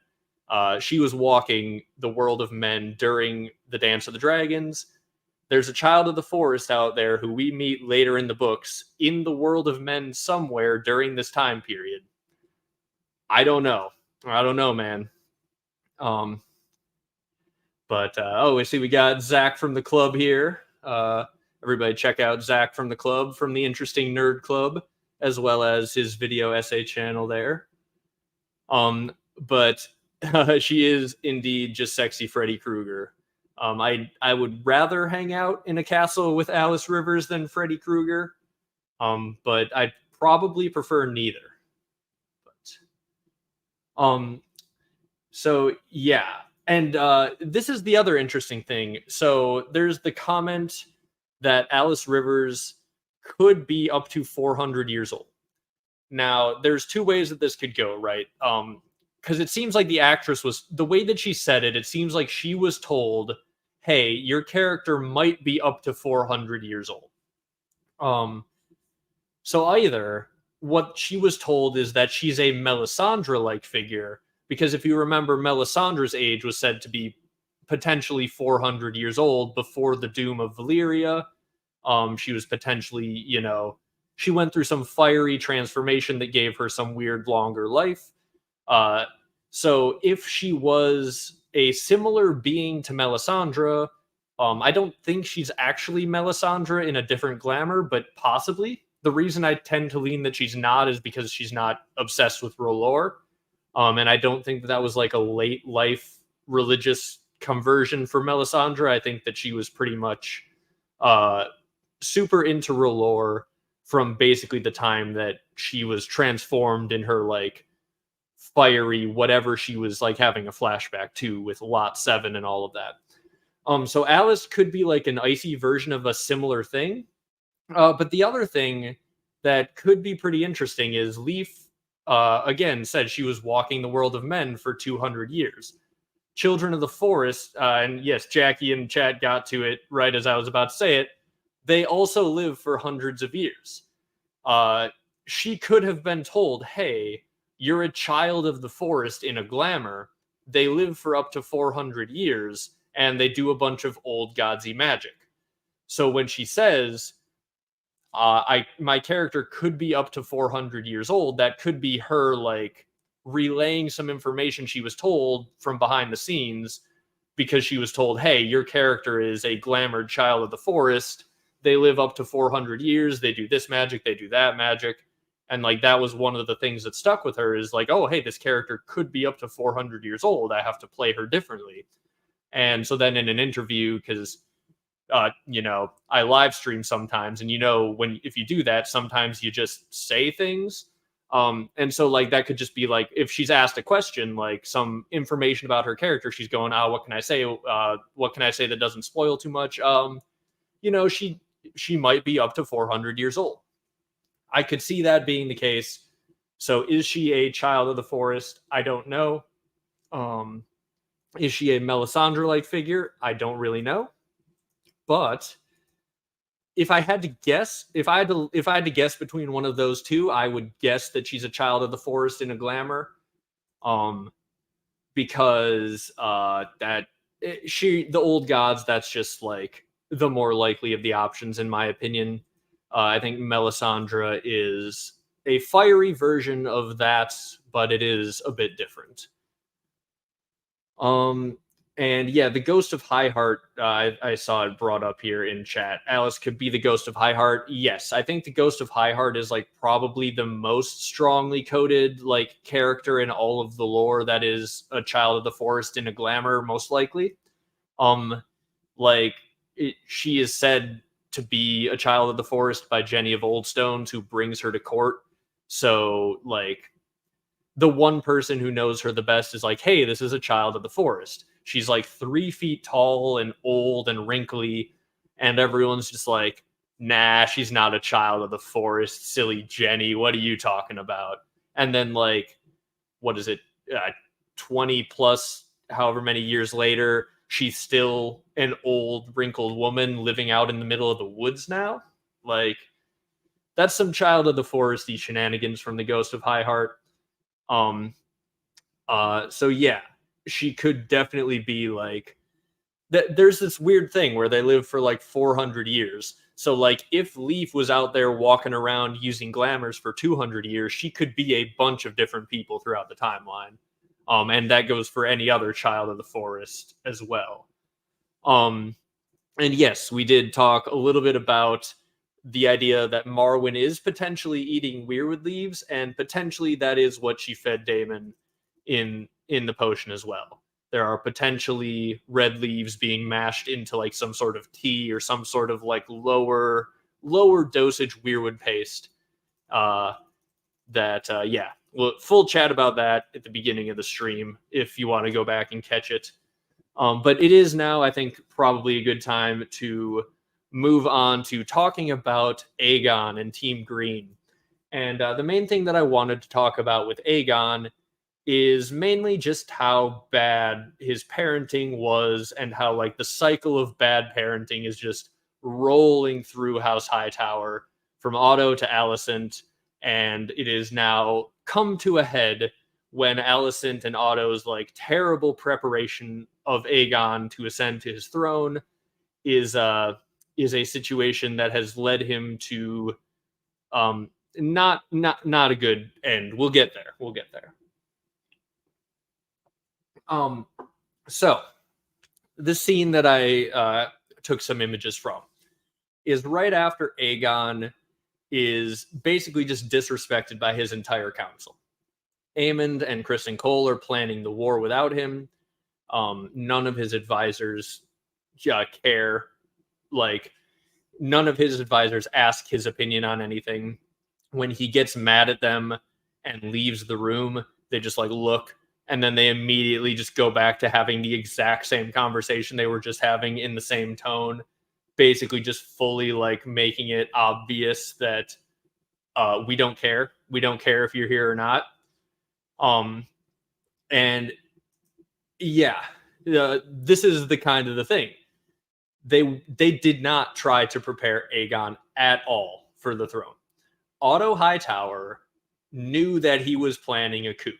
she was walking the world of men during the Dance of the Dragons. There's a child of the forest out there who we meet later in the books in the world of men somewhere during this time period. I don't know. I don't know, man. We see we got Zach from the club here. Everybody check out Zach from the club, from the Interesting Nerd Club, as well as his video essay channel there. But she is indeed just sexy Freddy Krueger. I would rather hang out in a castle with Alys Rivers than Freddy Krueger. But I'd probably prefer neither. So yeah. And this is the other interesting thing. So there's the comment that Alys Rivers could be up to 400 years old. Now, there's two ways that this could go, right? Because it seems like the actress was, the way that she said it, it seems like she was told, hey, your character might be up to 400 years old. So either what she was told is that she's a Melisandre-like figure, because if you remember, Melisandre's age was said to be potentially 400 years old before the doom of Valyria. She was potentially, she went through some fiery transformation that gave her some weird longer life. So if she was a similar being to Melisandre, I don't think she's actually Melisandre in a different Glamour, but possibly. The reason I tend to lean that she's not is because she's not obsessed with R'hllor. And I don't think that was like a late life religious conversion for Melisandre. I think that she was pretty much super into R'hllor from basically the time that she was transformed in her like fiery whatever she was like having a flashback to with Lot 7 and all of that. So Alys could be like an icy version of a similar thing. But the other thing that could be pretty interesting is Leaf again said she was walking the world of men for 200 years. Children of the Forest, and yes, Jackie and Chad got to it right as I was about to say it, they also live for hundreds of years. She could have been told, hey, you're a child of the forest in a Glamour. They live for up to 400 years, and they do a bunch of old godsy magic. So when she says, my character could be up to 400 years old, that could be her like relaying some information she was told from behind the scenes, because she was told, hey, your character is a Glamored child of the forest. They live up to 400 years. They do this magic. They do that magic. And like that was one of the things that stuck with her, is like, oh, hey, this character could be up to 400 years old. I have to play her differently. And so then in an interview, because I live stream sometimes, and if you do that, sometimes you just say things. And so like that could just be like, if she's asked a question, like some information about her character, she's going, what can I say? What can I say that doesn't spoil too much? She might be up to 400 years old. I could see that being the case. So is she a child of the forest? I don't know. Is she a Melisandre-like figure? I don't really know. But if I had to guess, if I had to guess between one of those two, I would guess that she's a child of the forest in a Glamour. Because the old gods, that's just like the more likely of the options, in my opinion. I think Melisandre is a fiery version of that, but it is a bit different. And yeah, the Ghost of Highheart, I saw it brought up here in chat. Alys could be the Ghost of Highheart. Yes, I think the Ghost of Highheart is like probably the most strongly coded like character in all of the lore that is a child of the forest in a Glamour, most likely. She is said to be a child of the forest by Jenny of Oldstones, who brings her to court. So, like, the one person who knows her the best is like, hey, this is a child of the forest. She's like 3 feet tall and old and wrinkly, and everyone's just like, nah, she's not a child of the forest, silly Jenny. What are you talking about? And then, like, what is it? 20 plus however many years later, she's still an old, wrinkled woman living out in the middle of the woods now. Like, that's some child of the foresty shenanigans from the Ghost of High Heart. So yeah, she could definitely be like, there's this weird thing where they live for like 400 years. So, like, if Leaf was out there walking around using glamours for 200 years, she could be a bunch of different people throughout the timeline. And that goes for any other child of the forest as well. And yes, we did talk a little bit about the idea that Marwyn is potentially eating weirwood leaves, and potentially that is what she fed Daemon in the potion as well. There are potentially red leaves being mashed into like some sort of tea or some sort of like lower dosage weirwood paste. Yeah, well, full chat about that at the beginning of the stream if you want to go back and catch it. But it is now, I think, probably a good time to move on to talking about Aegon and Team Green. And the main thing that I wanted to talk about with Aegon is mainly just how bad his parenting was, and how like the cycle of bad parenting is just rolling through House Hightower from Otto to Alicent, and it is now come to a head when Alicent and Otto's like terrible preparation of Aegon to ascend to his throne is a situation that has led him to not a good end. We'll get there. So the scene that I took some images from is right after Aegon is basically just disrespected by his entire council. Aemond and Criston Cole are planning the war without him. None of his advisors care. Like, none of his advisors ask his opinion on anything. When he gets mad at them and leaves the room, they just like look, and then they immediately just go back to having the exact same conversation they were just having in the same tone, basically just fully like making it obvious that we don't care. We don't care if you're here or not. And yeah, this is the kind of the thing. They did not try to prepare Aegon at all for the throne. Otto Hightower knew that he was planning a coup.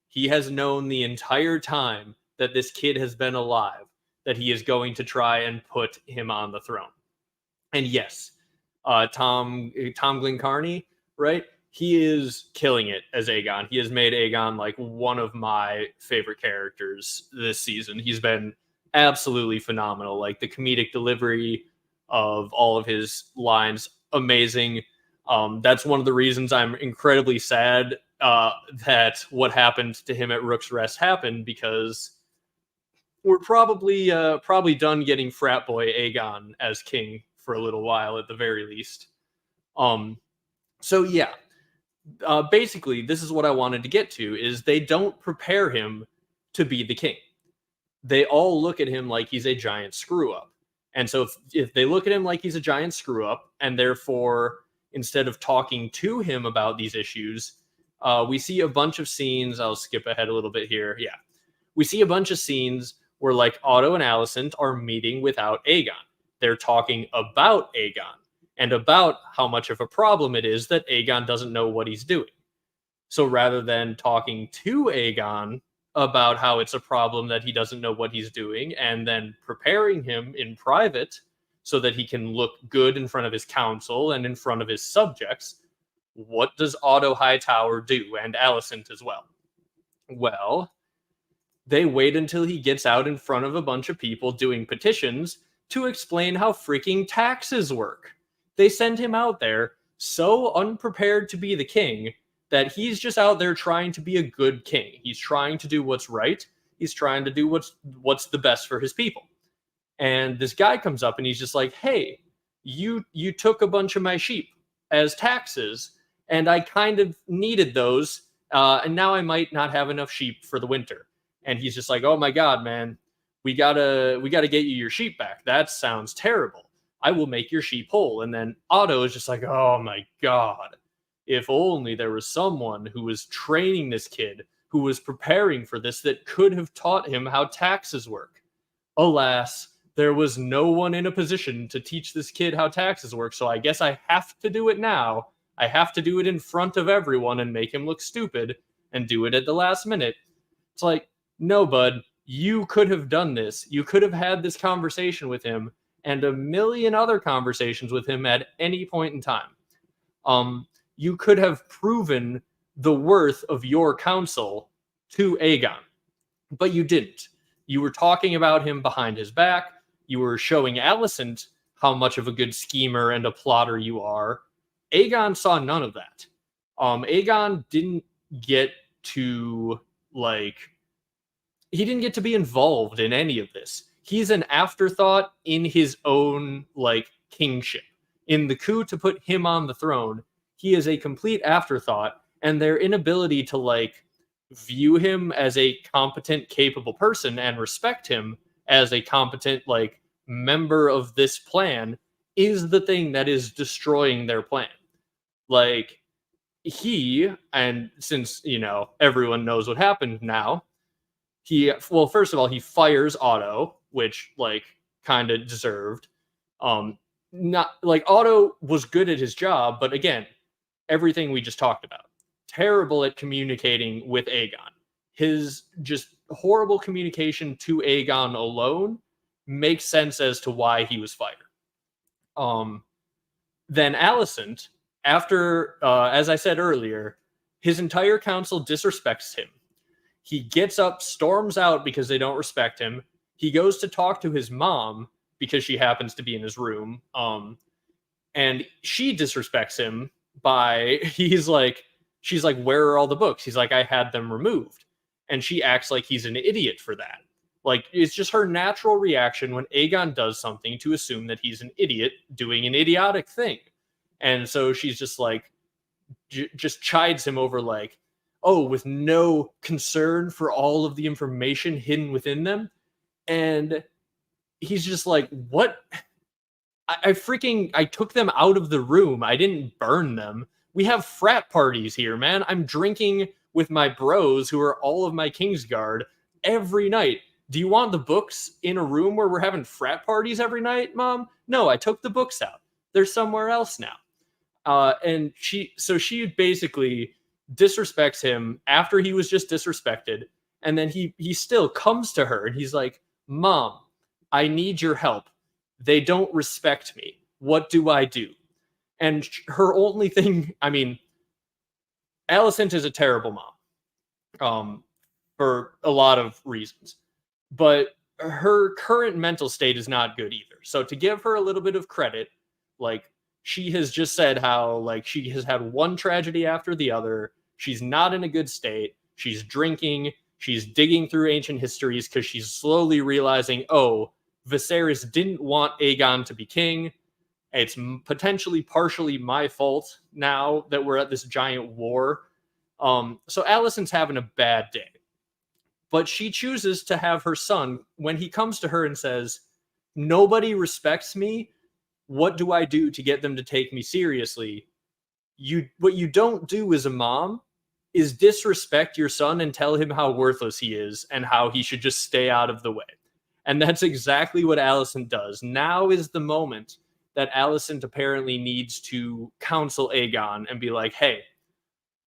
He has known the entire time that this kid has been alive that he is going to try and put him on the throne. And yes, Tom Glencarny, right? He is killing it as Aegon. He has made Aegon like one of my favorite characters this season. He's been absolutely phenomenal. Like, the comedic delivery of all of his lines, amazing. That's one of the reasons I'm incredibly sad that what happened to him at Rook's Rest happened, because we're probably done getting frat boy Aegon as king for a little while at the very least. So yeah, basically this is what I wanted to get to, is they don't prepare him to be the king. They all look at him like he's a giant screw up. And so if they look at him like he's a giant screw up, and therefore instead of talking to him about these issues, we see a bunch of scenes. I'll skip ahead a little bit here. Yeah. We see a bunch of scenes where like Otto and Alicent are meeting without Aegon. They're talking about Aegon and about how much of a problem it is that Aegon doesn't know what he's doing. So rather than talking to Aegon about how it's a problem that he doesn't know what he's doing, and then preparing him in private so that he can look good in front of his council and in front of his subjects, what does Otto Hightower do, and Alicent as well? Well, they wait until he gets out in front of a bunch of people doing petitions to explain how freaking taxes work. They send him out there so unprepared to be the king that he's just out there trying to be a good king. He's trying to do what's right. He's trying to do what's the best for his people. And this guy comes up and he's just like, hey, you took a bunch of my sheep as taxes, and I kind of needed those, and now I might not have enough sheep for the winter. And he's just like, oh my god, man, we gotta get you your sheep back. That sounds terrible. I will make your sheep whole. And then Otto is just like, oh my god, if only there was someone who was training this kid, who was preparing for this, that could have taught him how taxes work. Alas, there was no one in a position to teach this kid how taxes work, so I guess I have to do it now. I have to do it in front of everyone and make him look stupid and do it at the last minute. It's like, no, bud, you could have done this. You could have had this conversation with him and a million other conversations with him at any point in time. You could have proven the worth of your counsel to Aegon, but you didn't. You were talking about him behind his back. You were showing Alicent how much of a good schemer and a plotter you are. Aegon saw none of that. Aegon didn't get to, he didn't get to be involved in any of this. He's an afterthought in his own, kingship. In the coup to put him on the throne, he is a complete afterthought, and their inability to, view him as a competent, capable person and respect him as a competent, member of this plan is the thing that is destroying their plan. He, and since, everyone knows what happened now, first of all, he fires Otto, which, kind of deserved. Otto was good at his job, but again, everything we just talked about. Terrible at communicating with Aegon. His just horrible communication to Aegon alone makes sense as to why he was fired. Then Alicent, after, as I said earlier, his entire council disrespects him. He gets up, storms out because they don't respect him. He goes to talk to his mom because she happens to be in his room. And she disrespects him by, she's like, where are all the books? He's like, I had them removed. And she acts like he's an idiot for that. It's just her natural reaction when Aegon does something to assume that he's an idiot doing an idiotic thing. And so she's just just chides him over with no concern for all of the information hidden within them. And he's just like, what? I took them out of the room. I didn't burn them. We have frat parties here, man. I'm drinking with my bros who are all of my Kingsguard every night. Do you want the books in a room where we're having frat parties every night, Mom? No, I took the books out. They're somewhere else now. And she basically disrespects him after he was just disrespected. And then he still comes to her and he's like, Mom, I need your help. They don't respect me. What do I do? And her only thing, Alicent is a terrible mom, for a lot of reasons. But her current mental state is not good either. So to give her a little bit of credit, she has just said how, she has had one tragedy after the other. She's not in a good state. She's drinking. She's digging through ancient histories because she's slowly realizing, oh, Viserys didn't want Aegon to be king. It's potentially partially my fault now that we're at this giant war. So Alicent's having a bad day. But she chooses to have her son, when he comes to her and says, nobody respects me, what do I do to get them to take me seriously? What you don't do as a mom is disrespect your son and tell him how worthless he is and how he should just stay out of the way. And that's exactly what Alicent does. Now is the moment that Alicent apparently needs to counsel Aegon and be like, hey,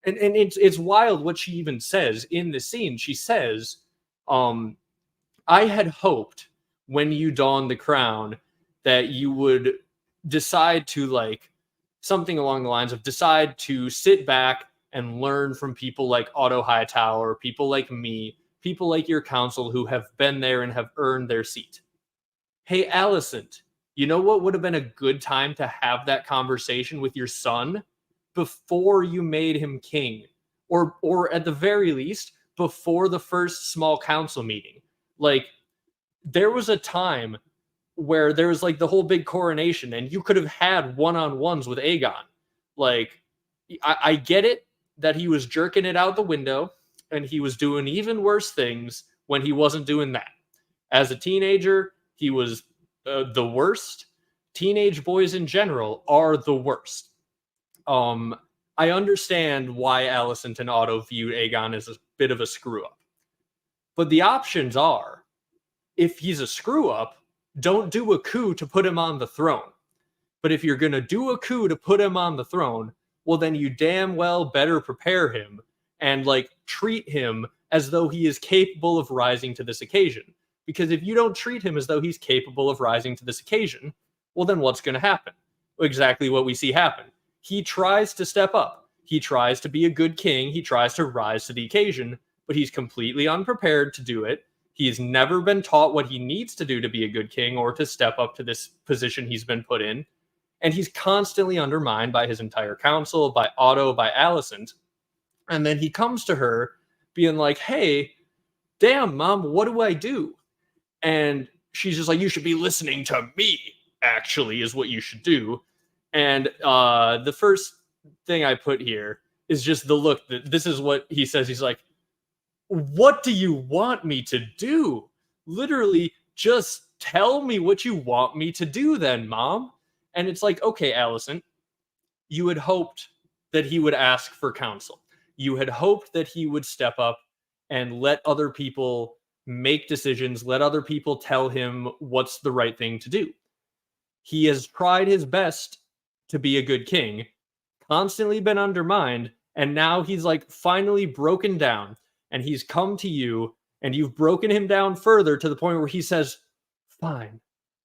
and it's wild what she even says in the scene. She says, I had hoped when you donned the crown that you would decide to something along the lines of decide to sit back and learn from people like Otto Hightower, people like me, people like your council who have been there and have earned their seat. Hey, Alicent, you know what would have been a good time to have that conversation with your son? Before you made him king, or at the very least, before the first small council meeting. There was a time where there was like the whole big coronation, and you could have had one-on-ones with Aegon. Like, I get it that he was jerking it out the window, and he was doing even worse things when he wasn't doing that. As a teenager, he was the worst. Teenage boys in general are the worst. I understand why Alicent and Otto viewed Aegon as a bit of a screw up. But the options are, if he's a screw up, don't do a coup to put him on the throne. But if you're going to do a coup to put him on the throne, well, then you damn well better prepare him and like treat him as though he is capable of rising to this occasion. Because if you don't treat him as though he's capable of rising to this occasion, well, then what's going to happen? Exactly what we see happen. He tries to step up. He tries to be a good king. He tries to rise to the occasion, but he's completely unprepared to do it. He's never been taught what he needs to do to be a good king or to step up to this position he's been put in. And he's constantly undermined by his entire council, by Otto, by Alicent. And then he comes to her being like, hey, damn, Mom, what do I do? And she's just like, you should be listening to me, actually, is what you should do. And the first thing I put here is just the look. This is what he says. He's like, what do you want me to do? Literally, just tell me what you want me to do then, Mom. And it's like, okay, Alicent, you had hoped that he would ask for counsel. You had hoped that he would step up and let other people make decisions, let other people tell him what's the right thing to do. He has tried his best to be a good king, constantly been undermined, and now he's like finally broken down, and he's come to you, and you've broken him down further to the point where he says, fine,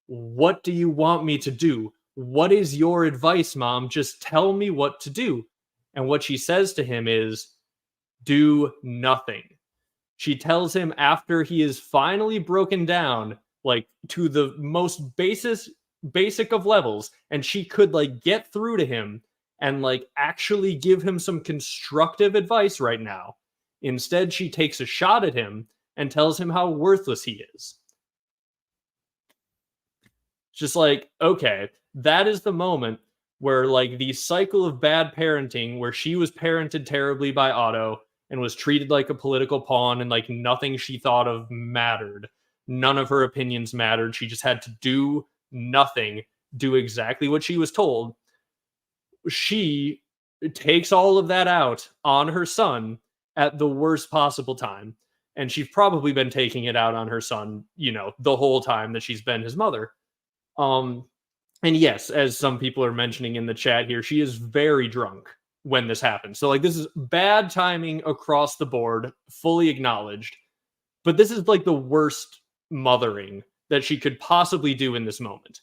what do you want me to do? What is your advice, Mom? Just tell me what to do. And what she says to him is, do nothing. She tells him after he is finally broken down, like to the most basic of levels, and she could like get through to him and like actually give him some constructive advice right now. Instead, she takes a shot at him and tells him how worthless he is. Just like, okay, that is the moment where like the cycle of bad parenting, where she was parented terribly by Otto and was treated like a political pawn, and like nothing she thought of mattered. None of her opinions mattered. She just had to do nothing, do exactly what she was told. She takes all of that out on her son at the worst possible time. And she's probably been taking it out on her son, you know, the whole time that she's been his mother. And yes, as some people are mentioning in the chat here, she is very drunk when this happens. So like, this is bad timing across the board, fully acknowledged. But this is like the worst mothering that she could possibly do in this moment.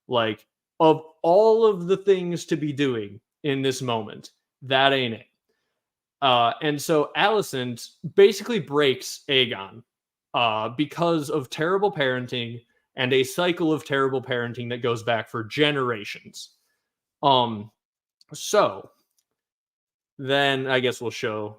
Like, of all of the things to be doing in this moment, that ain't it. And so Alicent basically breaks Aegon because of terrible parenting and a cycle of terrible parenting that goes back for generations. So then I guess we'll show.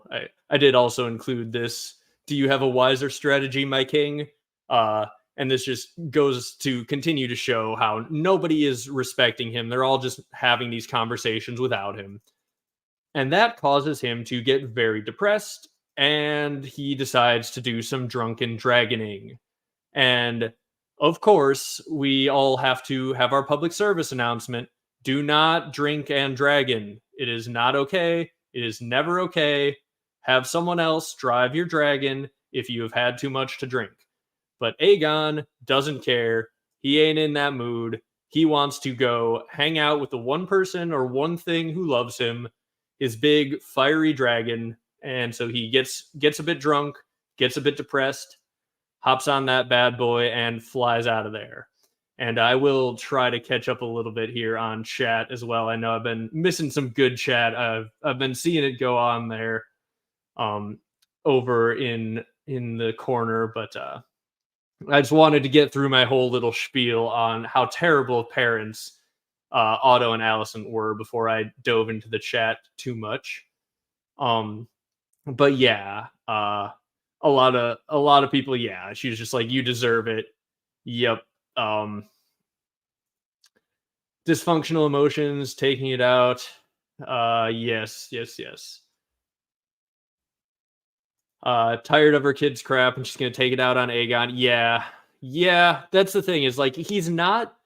I did also include this. Do you have a wiser strategy, my king? And this just goes to continue to show how nobody is respecting him. They're all just having these conversations without him. And that causes him to get very depressed, and he decides to do some drunken dragoning. And of course, we all have to have our public service announcement. Do not drink and dragon. It is not okay. It is never okay. Have someone else drive your dragon if you have had too much to drink. But Aegon doesn't care. He ain't in that mood. He wants to go hang out with the one person or one thing who loves him, his big fiery dragon. And so he gets a bit drunk, gets a bit depressed, hops on that bad boy, and flies out of there. And I will try to catch up a little bit here on chat as well. I know I've been missing some good chat. I've been seeing it go on there over in the corner, but I just wanted to get through my whole little spiel on how terrible parents Otto and Alicent were before I dove into the chat too much. But yeah, a lot of people, yeah, she was just like, you deserve it. Yep. Dysfunctional emotions, taking it out. Yes. Tired of her kid's crap and she's gonna take it out on Aegon. Yeah, that's the thing, is like it's not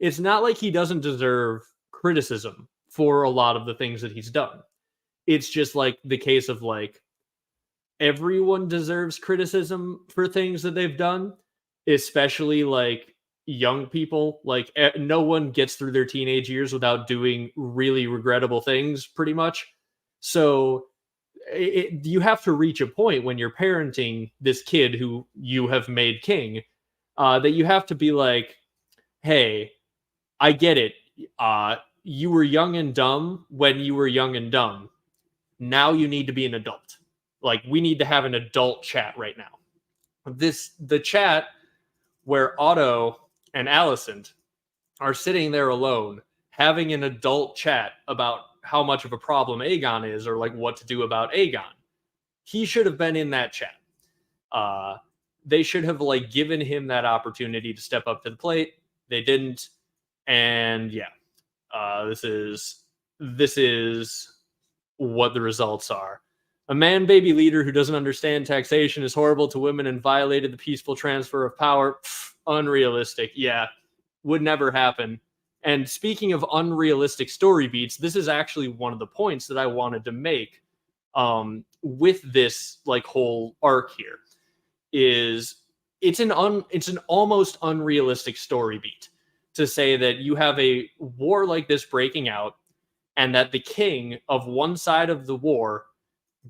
like he doesn't deserve criticism for a lot of the things that he's done. It's just like the case of like everyone deserves criticism for things that they've done, especially like young people. Like no one gets through their teenage years without doing really regrettable things, pretty much. So you have to reach a point when you're parenting this kid who you have made king, that you have to be like, hey, I get it. You were young and dumb when you were young and dumb. Now you need to be an adult. Like, we need to have an adult chat right now. The chat where Otto and Alicent are sitting there alone having an adult chat about how much of a problem Aegon is, or like what to do about Aegon. He should have been in that chat. Uh, they should have like given him that opportunity to step up to the plate. They didn't, and yeah, this is what the results are. A man baby leader who doesn't understand taxation is horrible to women and violated the peaceful transfer of power. Pff, unrealistic. Yeah, would never happen. And speaking of unrealistic story beats, this is actually one of the points that I wanted to make with this like whole arc here. Is it's an almost unrealistic story beat to say that you have a war like this breaking out, and that the king of one side of the war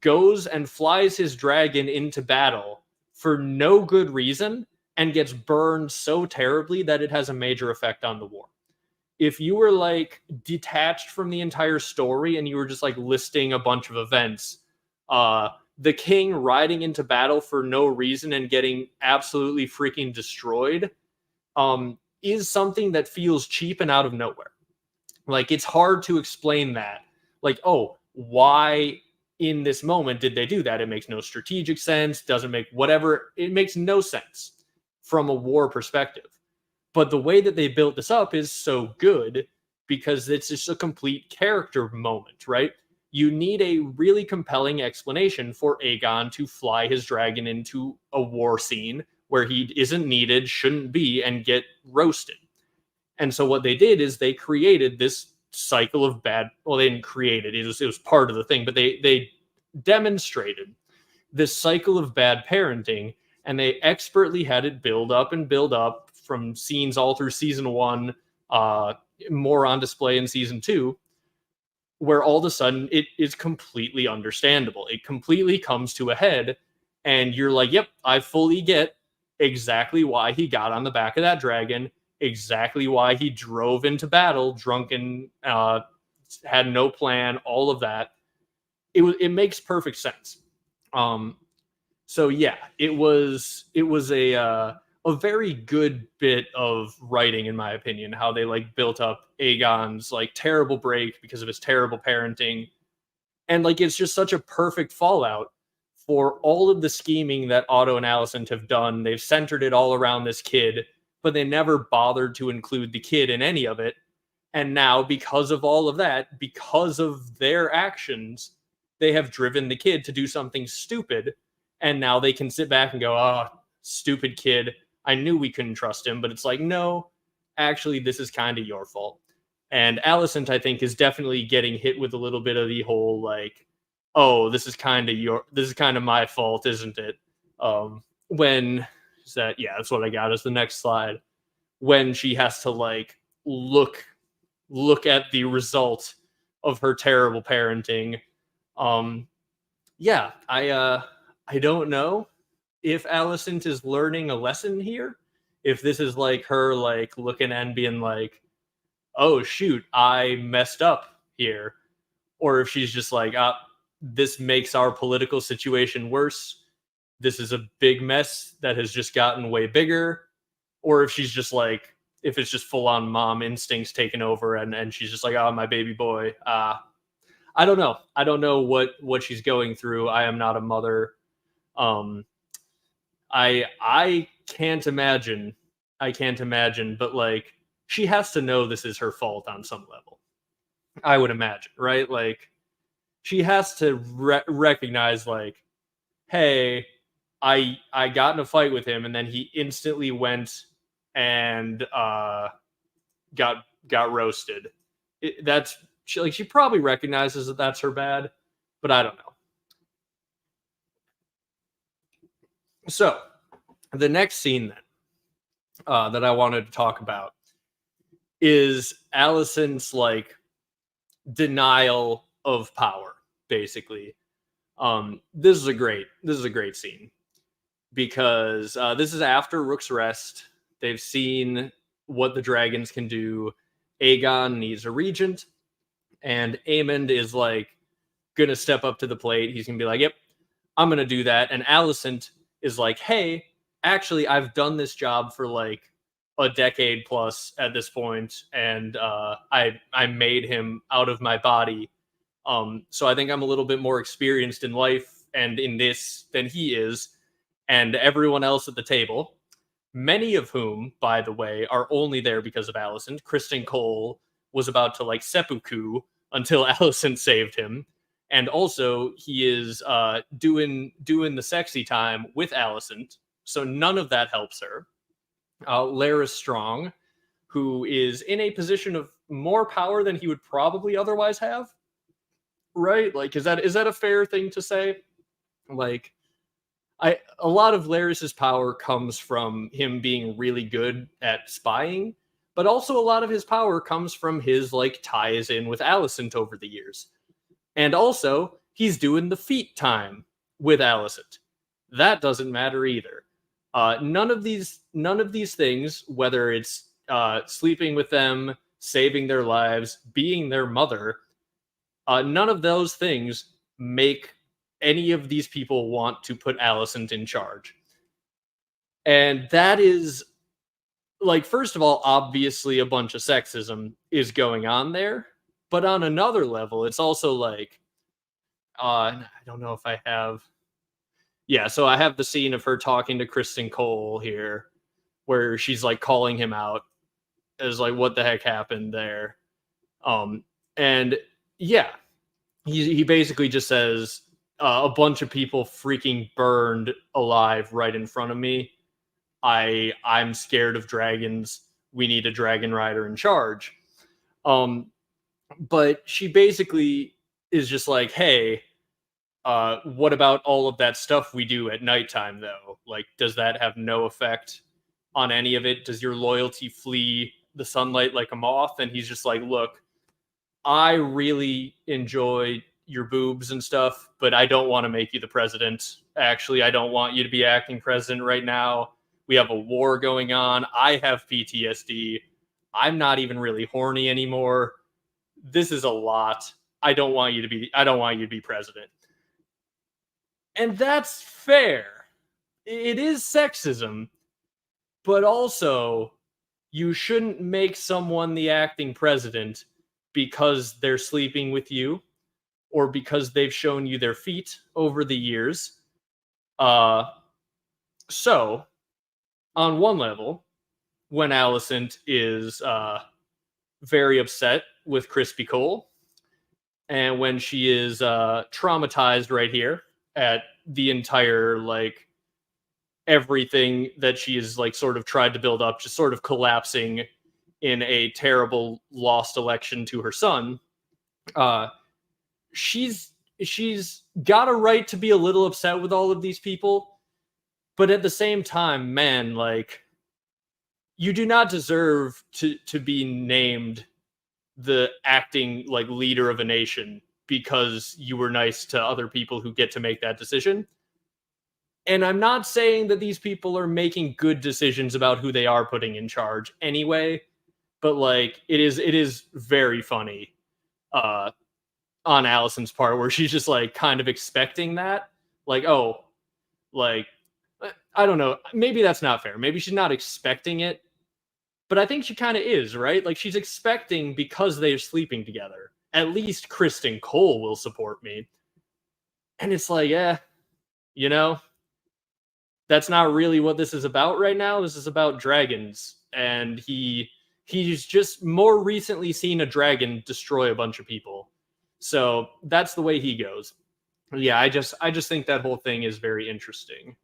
goes and flies his dragon into battle for no good reason and gets burned so terribly that it has a major effect on the war. If you were like detached from the entire story and you were just like listing a bunch of events, the king riding into battle for no reason and getting absolutely freaking destroyed, is something that feels cheap and out of nowhere. Like, it's hard to explain that. Like, oh, why in this moment did they do that? It makes no strategic sense, doesn't make whatever, it makes no sense from a war perspective. But the way that they built this up is so good because it's just a complete character moment, right? You need a really compelling explanation for Aegon to fly his dragon into a war scene where he isn't needed, shouldn't be, and get roasted. And so what they did is they created this cycle of bad. Well, they didn't create it; it was part of the thing. But they demonstrated this cycle of bad parenting, and they expertly had it build up and build up from scenes all through season one, more on display in season two, where all of a sudden it is completely understandable. It completely comes to a head, and you're like, yep, I fully get exactly why he got on the back of that dragon, exactly why he drove into battle drunken, had no plan, all of that. It makes perfect sense. So yeah, it was a very good bit of writing, in my opinion, how they like built up Aegon's like terrible break because of his terrible parenting. And like it's just such a perfect fallout for all of the scheming that Otto and Alicent have done. They've centered it all around this kid, but they never bothered to include the kid in any of it. And now, because of all of that, because of their actions, they have driven the kid to do something stupid. And now they can sit back and go, oh, stupid kid. I knew we couldn't trust him. But it's like, no, actually, this is kind of your fault. And Alicent, I think, is definitely getting hit with a little bit of the whole, like, oh, this is kind of my fault, isn't it? When is that? Yeah, that's what I got as the next slide. When she has to like look at the result of her terrible parenting. Um, yeah, I don't know if Alicent is learning a lesson here. If this is like her like looking and being like, oh shoot, I messed up here, or if she's just like, this makes our political situation worse. This is a big mess that has just gotten way bigger. Or if she's just like, if it's just full on mom instincts taking over, and she's just like, oh, my baby boy. I don't know. I don't know what she's going through. I am not a mother. Um, I can't imagine. I can't imagine. But like, she has to know this is her fault on some level. I would imagine, right? Like, she has to recognize, like, hey, I got in a fight with him, and then he instantly went and got roasted. That's she probably recognizes that that's her bad, but I don't know. So the next scene then that I wanted to talk about is Alicent's like denial of power, basically. This is a great scene because this is after Rook's Rest. They've seen what the dragons can do. Aegon needs a regent, and Aemond is like gonna step up to the plate. He's gonna be like, "Yep, I'm gonna do that." And Alicent is like, "Hey, actually, I've done this job for like a decade plus at this point, and I made him out of my body. So I think I'm a little bit more experienced in life and in this than he is, and everyone else at the table." Many of whom, by the way, are only there because of Alicent. Kristen Cole was about to like seppuku until Alicent saved him. And also, he is doing the sexy time with Alicent, so none of that helps her. Larys Strong, who is in a position of more power than he would probably otherwise have, right? Like, is that a fair thing to say? Like, a lot of Larys's power comes from him being really good at spying, but also a lot of his power comes from his like ties in with Alicent over the years. And also, he's doing the feat time with Alicent. That doesn't matter either. None of these things, whether it's sleeping with them, saving their lives, being their mother, none of those things make any of these people want to put Alicent in charge. And that is, like, first of all, obviously a bunch of sexism is going on there. But on another level, it's also like, I don't know if I have. Yeah, so I have the scene of her talking to Kristen Cole here, where she's like calling him out as like, what the heck happened there? And yeah, he basically just says a bunch of people freaking burned alive right in front of me. I'm scared of dragons. We need a dragon rider in charge. But she basically is just like, hey, what about all of that stuff we do at nighttime, though? Like, does that have no effect on any of it? Does your loyalty flee the sunlight like a moth? And he's just like, look, I really enjoy your boobs and stuff, but I don't want to make you the president. Actually, I don't want you to be acting president right now. We have a war going on. I have PTSD. I'm not even really horny anymore. This is a lot. I don't want you to be president. And that's fair. It is sexism, but also you shouldn't make someone the acting president because they're sleeping with you or because they've shown you their feet over the years. So, on one level, when Alicent is very upset with Crispy Cole, and when she is traumatized right here at the entire like everything that she is like sort of tried to build up just sort of collapsing in a terrible lost election to her son, she's got a right to be a little upset with all of these people, but at the same time, man, like, you do not deserve to be named the acting like leader of a nation because you were nice to other people who get to make that decision. And I'm not saying that these people are making good decisions about who they are putting in charge anyway, but like it is very funny on Alicent's part where she's just like kind of expecting that. Like, oh, like, I don't know, maybe that's not fair. Maybe she's not expecting it, but I think she kind of is, right? Like, she's expecting because they're sleeping together. At least Kristen Cole will support me. And it's like, you know, that's not really what this is about right now. This is about dragons. And he He's just more recently seen a dragon destroy a bunch of people. So that's the way he goes. Yeah, I just think that whole thing is very interesting.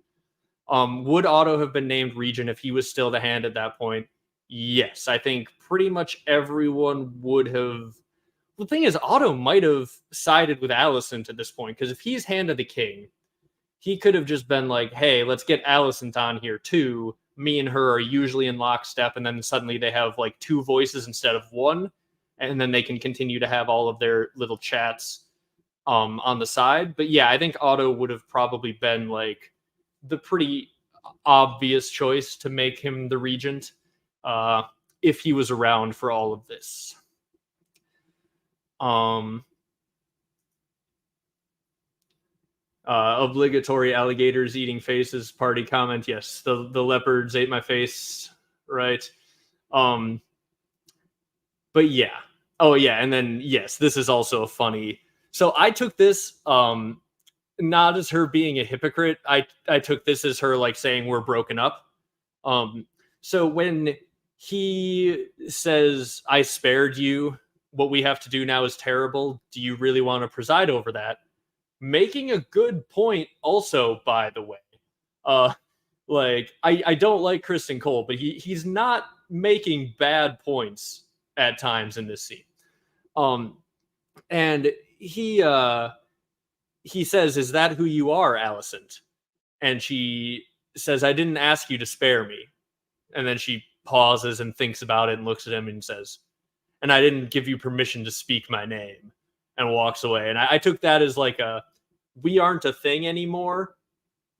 Would Otto have been named Regent if he was still the Hand at that point? Yes, I think pretty much everyone would have. The thing is, Otto might have sided with Alicent at this point, because if he's Hand of the King, he could have just been like, hey, let's get Alicent on here too. Me and her are usually in lockstep, and then suddenly they have like two voices instead of one, and then they can continue to have all of their little chats on the side. But yeah, I think Otto would have probably been like the pretty obvious choice to make him the regent if he was around for all of this. Obligatory alligators eating faces party comment. Yes, the leopards ate my face, right? But yeah. Oh yeah, and then yes, this is also a funny. So I took this not as her being a hypocrite. I took this as her like saying we're broken up. So when he says, I spared you, what we have to do now is terrible. Do you really want to preside over that? Making a good point also, by the way. Like, I don't like Criston Cole, but he's not making bad points at times in this scene. And he says, is that who you are, Alicent? And she says, I didn't ask you to spare me. And then she pauses and thinks about it and looks at him and says, and I didn't give you permission to speak my name, and walks away. And I took that as like we aren't a thing anymore.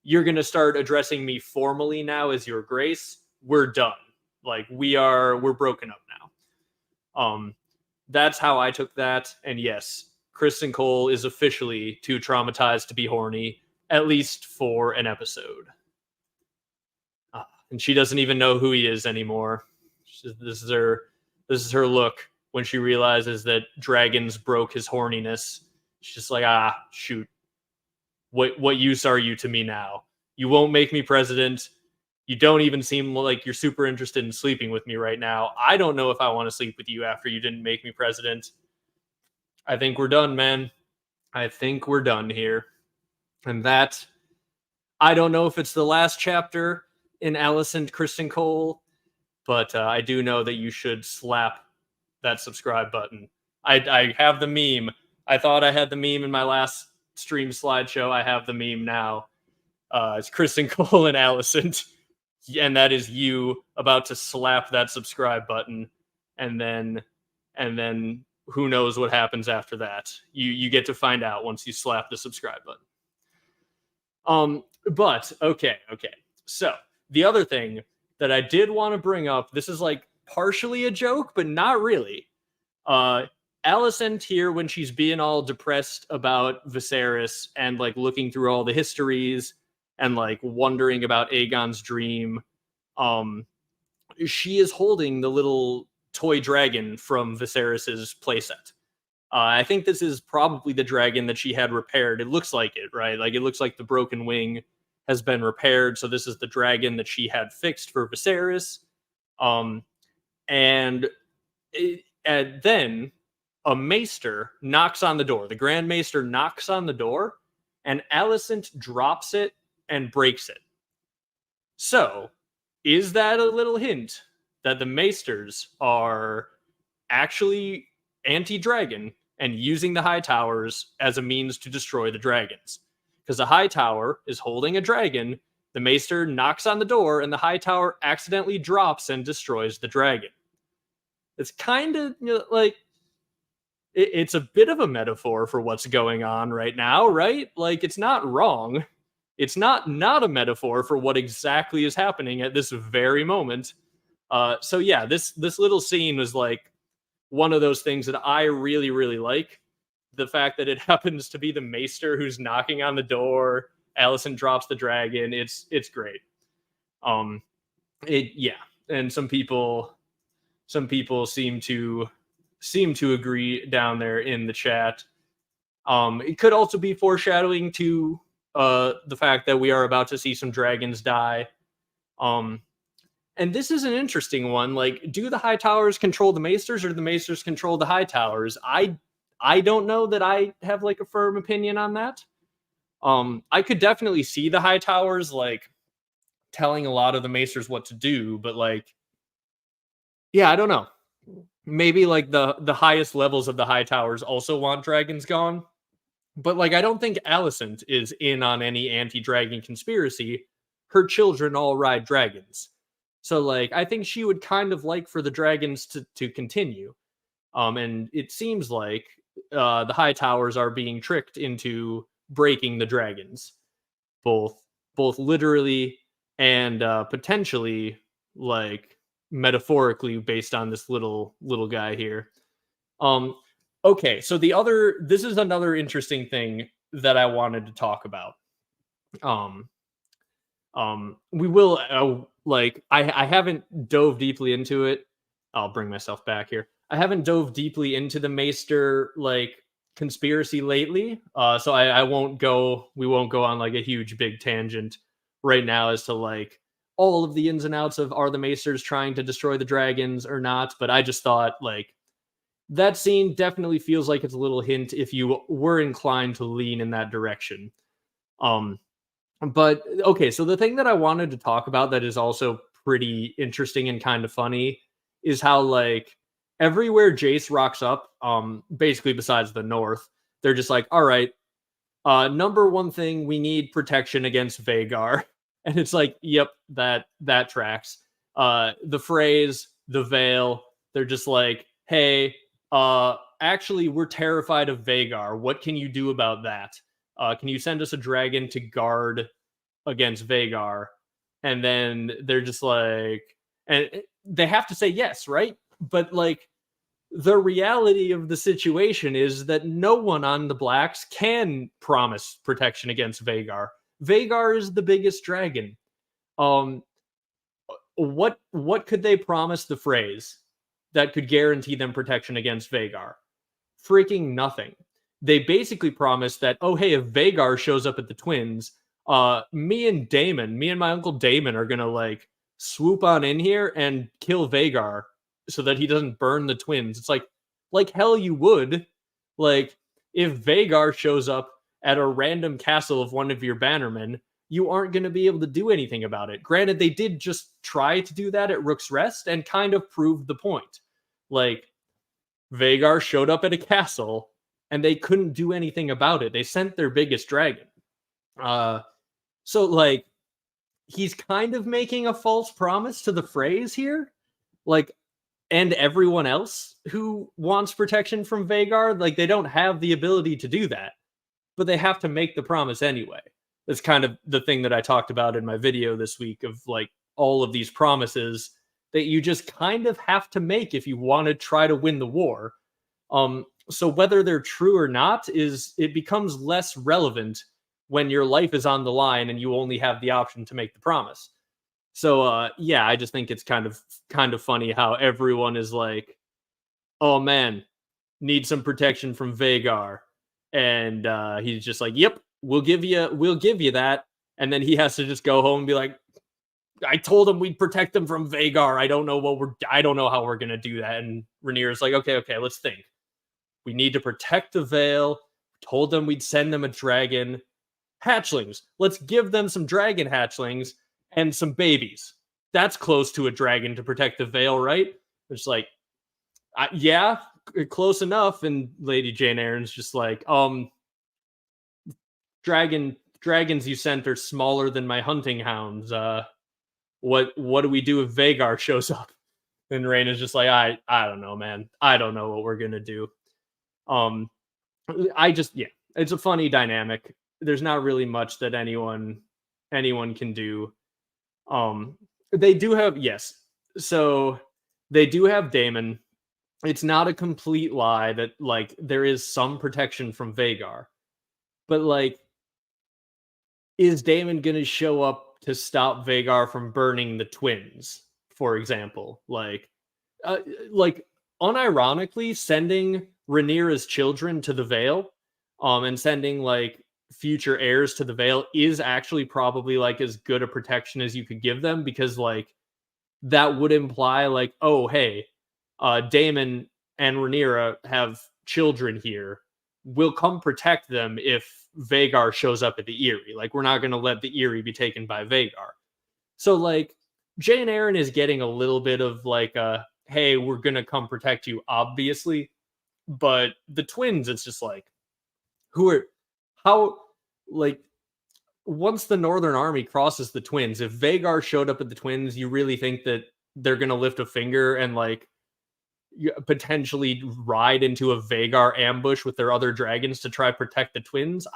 You're going to start addressing me formally now as your grace. We're done. Like we're broken up now. That's how I took that. And yes, Criston Cole is officially too traumatized to be horny, at least for an episode. And she doesn't even know who he is anymore. This is her look when she realizes that dragons broke his horniness. She's just like, shoot. What use are you to me now? You won't make me president. You don't even seem like you're super interested in sleeping with me right now. I don't know if I want to sleep with you after you didn't make me president. I think we're done, man. I think we're done here. And that, I don't know if it's the last chapter in Alicent Criston Cole, but I do know that you should slap that subscribe button. I have the meme. I thought I had the meme in my last stream slideshow. I have the meme now. It's Criston Cole and Alicent, and that is you about to slap that subscribe button, and then who knows what happens after that. You get to find out once you slap the subscribe button. But okay. So the other thing that I did want to bring up, this is like partially a joke, but not really. Alicent here, when she's being all depressed about Viserys and like looking through all the histories and like wondering about Aegon's dream, she is holding the little toy dragon from Viserys's playset. I think this is probably the dragon that she had repaired. It looks like it, right? Like it looks like the broken wing has been repaired. So this is the dragon that she had fixed for Viserys. And then a maester knocks on the door. The Grand Maester knocks on the door, and Alicent drops it and breaks it. So, is that a little hint that the maesters are actually anti-dragon and using the High Towers as a means to destroy the dragons? Because the High Tower is holding a dragon, the maester knocks on the door, and the High Tower accidentally drops and destroys the dragon. It's kind of like, it's a bit of a metaphor for what's going on right now, right? Like, it's not wrong. It's not a metaphor for what exactly is happening at this very moment. So yeah, this little scene was like one of those things that I really, really like. The fact that it happens to be the maester who's knocking on the door, Alicent drops the dragon. It's great. And some people seem to agree down there in the chat. It could also be foreshadowing to the fact that we are about to see some dragons die. And this is an interesting one. Like, do the High Towers control the Maesters, or do the Maesters control the High Towers? I don't know that I have like a firm opinion on that. I could definitely see the High Towers like telling a lot of the Maesters what to do, but like, yeah, I don't know. Maybe like the highest levels of the High Towers also want dragons gone, but like, I don't think Alicent is in on any anti-dragon conspiracy. Her children all ride dragons. So like, I think she would kind of like for the dragons to continue. And it seems like the High Towers are being tricked into breaking the dragons, both literally and potentially like metaphorically, based on this little guy here. Okay, so this is another interesting thing that I wanted to talk about. We will like I haven't dove deeply into it. I'll bring myself back here. I haven't dove deeply into the Maester like conspiracy lately, so I won't go. We won't go on like a huge big tangent right now as to like all of the ins and outs of are the Maesters trying to destroy the dragons or not. But I just thought like that scene definitely feels like it's a little hint if you were inclined to lean in that direction. But okay, so the thing that I wanted to talk about that is also pretty interesting and kind of funny is how like everywhere Jace rocks up, basically besides the north, they're just like, all right, number one thing, we need protection against Vhagar. And it's like, yep, that tracks. The phrase, the veil, they're just like, hey, actually, we're terrified of Vhagar. What can you do about that? Can you send us a dragon to guard against Vhagar? And then they're just like, and they have to say yes, right? But like, the reality of the situation is that no one on the Blacks can promise protection against Vhagar. Vhagar is the biggest dragon. What could they promise the phrase that could guarantee them protection against Vhagar? Freaking nothing. They basically promised that, oh hey, if Vhagar shows up at the Twins, me and my uncle Daemon are gonna like swoop on in here and kill Vhagar so that he doesn't burn the Twins. It's like hell you would. Like, if Vhagar shows up at a random castle of one of your bannermen, you aren't going to be able to do anything about it. Granted, they did just try to do that at Rook's Rest and kind of proved the point. Like, Vhagar showed up at a castle and they couldn't do anything about it. They sent their biggest dragon. So like, he's kind of making a false promise to the phrase here. Like, and everyone else who wants protection from Vhagar, like, they don't have the ability to do that, but they have to make the promise anyway. That's kind of the thing that I talked about in my video this week of like all of these promises that you just kind of have to make if you want to try to win the war. So whether they're true or not it becomes less relevant when your life is on the line and you only have the option to make the promise. So yeah, I just think it's kind of funny how everyone is like, "Oh man, need some protection from Vhagar," and he's just like, "Yep, we'll give you that," and then he has to just go home and be like, "I told him we'd protect them from Vhagar. I don't know how we're gonna do that." And Rhaenyra's like, "Okay, let's think. We need to protect the Vale. Told them we'd send them a dragon, hatchlings. Let's give them some dragon hatchlings." And some babies. That's close to a dragon to protect the Vale, right? It's like, yeah, close enough. And Lady Jane Eyre's just like, dragons you sent are smaller than my hunting hounds. What do we do if Vhagar shows up? And Rhaenyra's just like, I don't know, man. I don't know what we're gonna do. It's a funny dynamic. There's not really much that anyone can do. They do have, yes. So they do have Daemon. It's not a complete lie that like there is some protection from Vhagar. But like, is Daemon gonna show up to stop Vhagar from burning the Twins, for example? Like unironically sending Rhaenyra's children to the Vale, and sending like future heirs to the Vale is actually probably like as good a protection as you could give them, because like that would imply like, oh, hey, Daemon and Rhaenyra have children here. We'll come protect them if Vhagar shows up at the Eyrie. Like, we're not going to let the Eyrie be taken by Vhagar. So, like, Jane Eyre is getting a little bit of like, hey, we're going to come protect you, obviously. But the twins, it's just like, who are, how, like, once the Northern Army crosses the twins, if Vhagar showed up at the twins, you really think that they're going to lift a finger and, like, potentially ride into a Vhagar ambush with their other dragons to try protect the twins?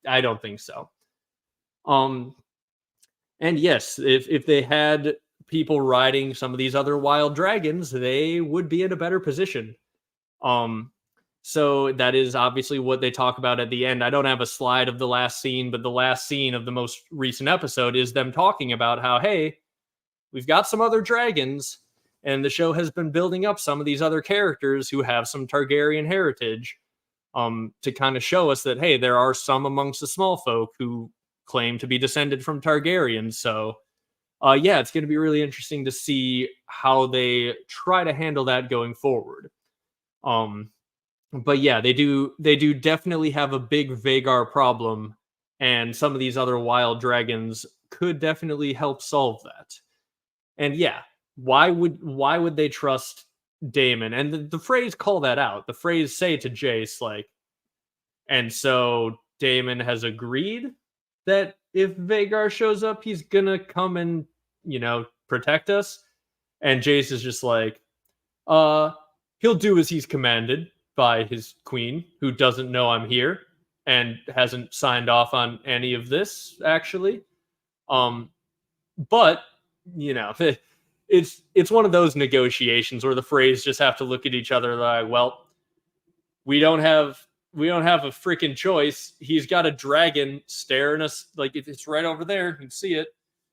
I don't think so. And yes, if they had people riding some of these other wild dragons, they would be in a better position. So that is obviously what they talk about at the end. I don't have a slide of the last scene, but the last scene of the most recent episode is them talking about how, hey, we've got some other dragons, and the show has been building up some of these other characters who have some Targaryen heritage, to kind of show us that, hey, there are some amongst the small folk who claim to be descended from Targaryens. So, yeah, it's going to be really interesting to see how they try to handle that going forward. But yeah, they do definitely have a big Vhagar problem, and some of these other wild dragons could definitely help solve that. And yeah, why would they trust Daemon? And the phrase call that out. The phrase say to Jace, like, and so Daemon has agreed that if Vhagar shows up, he's gonna come and, protect us. And Jace is just like, he'll do as he's commanded by his queen, who doesn't know I'm here and hasn't signed off on any of this, actually. But it's one of those negotiations where the Freys just have to look at each other like, well, we don't have a freaking choice. He's got a dragon staring us, like, it's right over there. You can see it.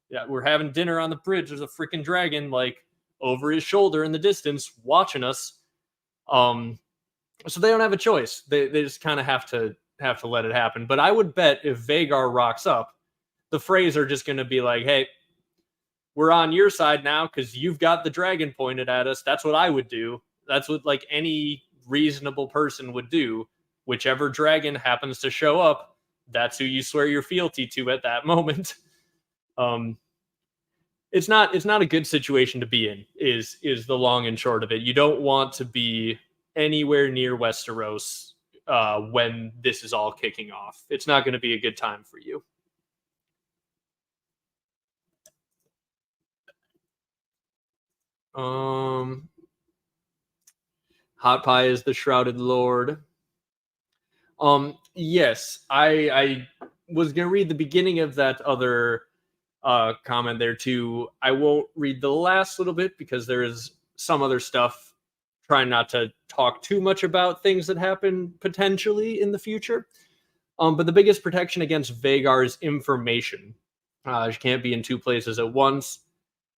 Yeah, we're having dinner on the bridge. There's a freaking dragon, like, over his shoulder in the distance watching us. So they don't have a choice. They just kind of have to let it happen. But I would bet if Vhagar rocks up, the Freys are just going to be like, hey, we're on your side now because you've got the dragon pointed at us. That's what I would do. That's what, like, any reasonable person would do. Whichever dragon happens to show up, that's who you swear your fealty to at that moment. It's not a good situation to be in, is the long and short of it. You don't want to be anywhere near Westeros when this is all kicking off. It's not going to be a good time for you. Hot Pie is the Shrouded Lord. Yes, I was gonna read the beginning of that other comment there too. I won't read the last little bit because there is some other stuff. Trying not to talk too much about things that happen potentially in the future. But the biggest protection against Vhagar is information. She can't be in two places at once.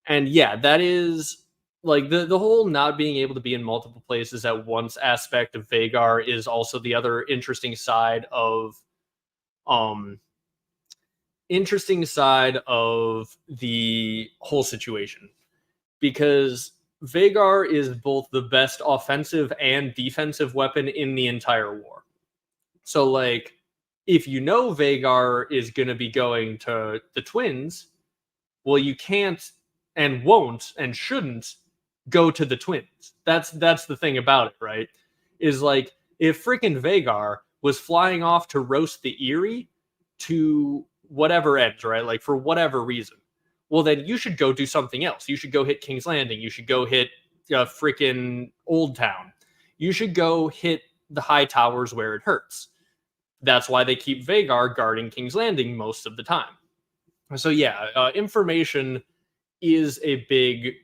And yeah, that is, like, the whole not being able to be in multiple places at once aspect of Vhagar is also the other interesting side of the whole situation. Because Vhagar is both the best offensive and defensive weapon in the entire war. So, like, if you know Vhagar is going to be going to the twins, well, you can't and won't and shouldn't go to the twins. That's the thing about it, right? Is like, if freaking Vhagar was flying off to roast the Eyrie to whatever end, right? Like, for whatever reason, well, then you should go do something else. You should go hit King's Landing. You should go hit freaking Old Town. You should go hit the high towers where it hurts. That's why they keep Vhagar guarding King's Landing most of the time. So yeah, information is a big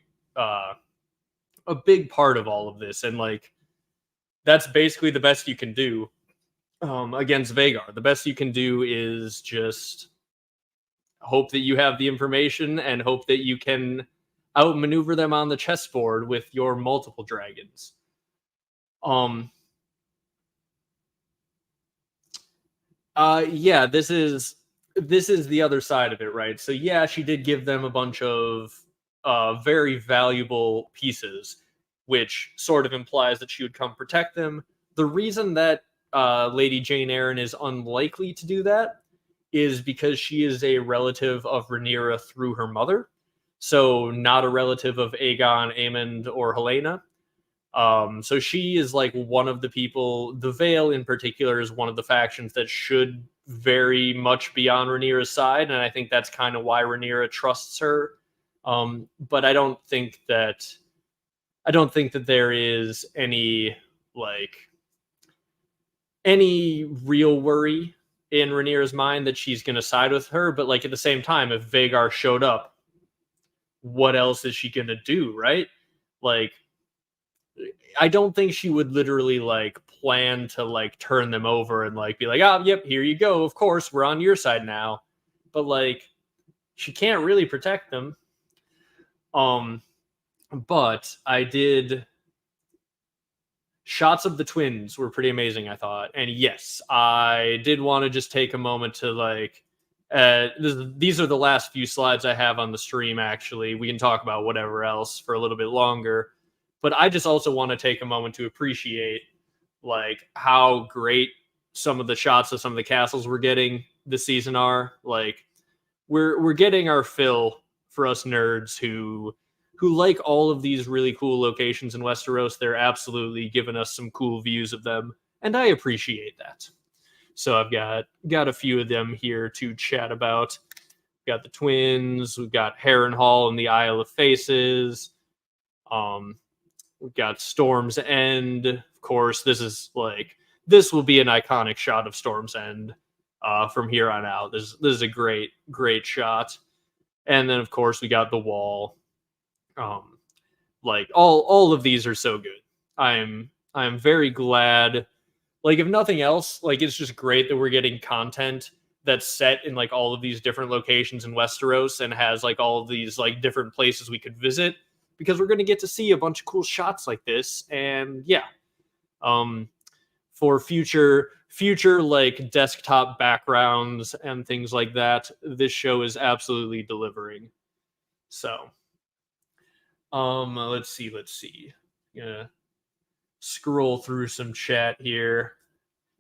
part of all of this, and, like, that's basically the best you can do against Vhagar. The best you can do is just hope that you have the information and hope that you can outmaneuver them on the chessboard with your multiple dragons. Yeah, this is the other side of it, right? So yeah, she did give them a bunch of very valuable pieces, which sort of implies that she would come protect them. The reason that Lady Jane Eyre is unlikely to do that is because she is a relative of Rhaenyra through her mother, so not a relative of Aegon, Aemond, or Helena. So she is like one of the people. The Vale, in particular, is one of the factions that should very much be on Rhaenyra's side, and I think that's kind of why Rhaenyra trusts her. But I don't think that there is any real worry in Rhaenyra's mind that she's going to side with her. But like at the same time, if Vhagar showed up, what else is she going to do, right? Like, I don't think she would literally like plan to like turn them over and like be like, oh, yep, here you go. Of course, we're on your side now. But like, she can't really protect them. But I did. Shots of the twins were pretty amazing, I thought. And yes, I did want to just take a moment to like, these are the last few slides I have on the stream, actually. We can talk about whatever else for a little bit longer. But I just also want to take a moment to appreciate like how great some of the shots of some of the castles we're getting this season are. Like we're getting our fill for us nerds who like all of these really cool locations in Westeros. They're absolutely giving us some cool views of them, and I appreciate that. So I've got a few of them here to chat about. We've got the twins, we've got Harrenhal and the Isle of Faces. We've got Storm's End. Of course, this will be an iconic shot of Storm's End from here on out. This is a great shot. And then of course we got the Wall. Like all of these are so good. I'm very glad. Like if nothing else, like it's just great that we're getting content that's set in like all of these different locations in Westeros and has like all of these like different places we could visit, because we're going to get to see a bunch of cool shots like this. And yeah, for future like desktop backgrounds and things like that, this show is absolutely delivering. So let's see. Gonna scroll through some chat here.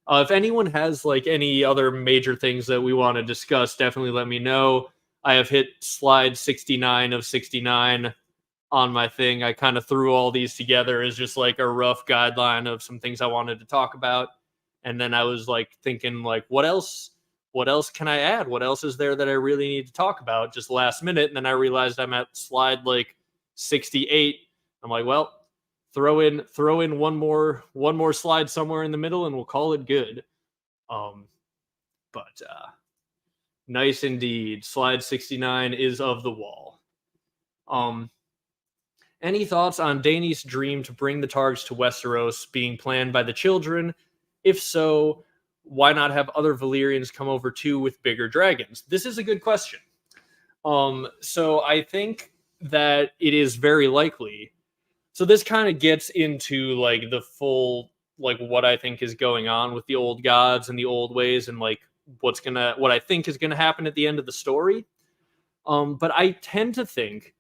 If anyone has like any other major things that we want to discuss, definitely let me know. I have hit slide 69 of 69 on my thing. I kind of threw all these together as just like a rough guideline of some things I wanted to talk about. And then I was like thinking like, what else can I add? What else is there that I really need to talk about just last minute? And then I realized I'm at slide like 68. I'm like, well, throw in one more slide somewhere in the middle and we'll call it good. But nice indeed. Slide 69 is of the Wall. Any thoughts on Daenerys' dream to bring the Targs to Westeros being planned by the children? If so, why not have other Valyrians come over too with bigger dragons? This is a good question. So I think that it is very likely. So this kind of gets into like the full, like what I think is going on with the old gods and the old ways and like what I think is gonna happen at the end of the story. But I tend to think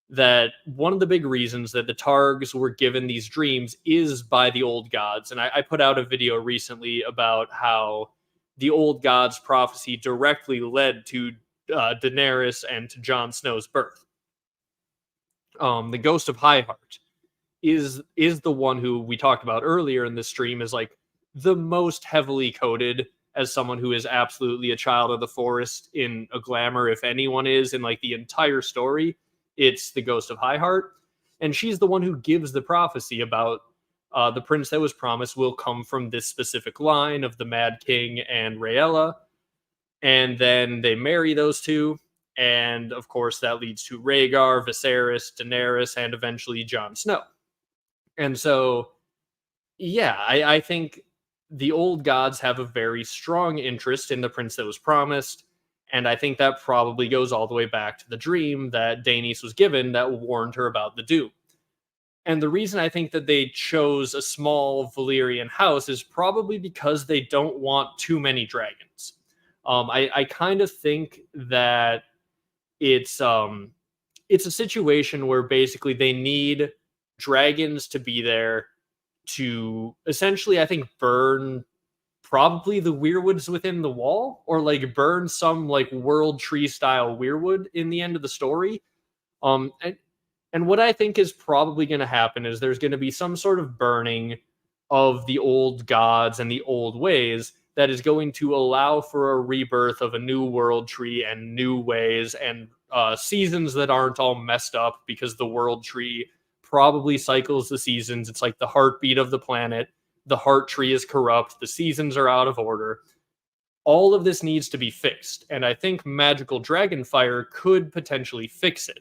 that one of the big reasons that the Targs were given these dreams is by the old gods. And I put out a video recently about how the old gods' prophecy directly led to Daenerys and to Jon Snow's birth. The Ghost of Highheart is the one who we talked about earlier in this stream is like the most heavily coded as someone who is absolutely a child of the forest in a Glamour. If anyone is in like the entire story, it's the Ghost of Highheart. And she's the one who gives the prophecy about the prince that was promised will come from this specific line of the Mad King and Rhaella. And then they marry those two. And of course, that leads to Rhaegar, Viserys, Daenerys, and eventually Jon Snow. And so, yeah, I think the old gods have a very strong interest in the prince that was promised. And I think that probably goes all the way back to the dream that Daenerys was given that warned her about the doom. And the reason I think that they chose a small Valyrian house is probably because they don't want too many dragons. I kind of think that it's it's a situation where basically they need dragons to be there to essentially, I think, burn probably the weirwoods within the wall, or like burn some like world tree style weirwood in the end of the story. Um, and, and what I think is probably going to happen is there's going to be some sort of burning of the old gods and the old ways that is going to allow for a rebirth of a new world tree and new ways and seasons that aren't all messed up, because the world tree probably cycles the seasons. It's like the heartbeat of the planet. The heart tree is corrupt. The seasons are out of order. All of this needs to be fixed. And I think magical dragonfire could potentially fix it.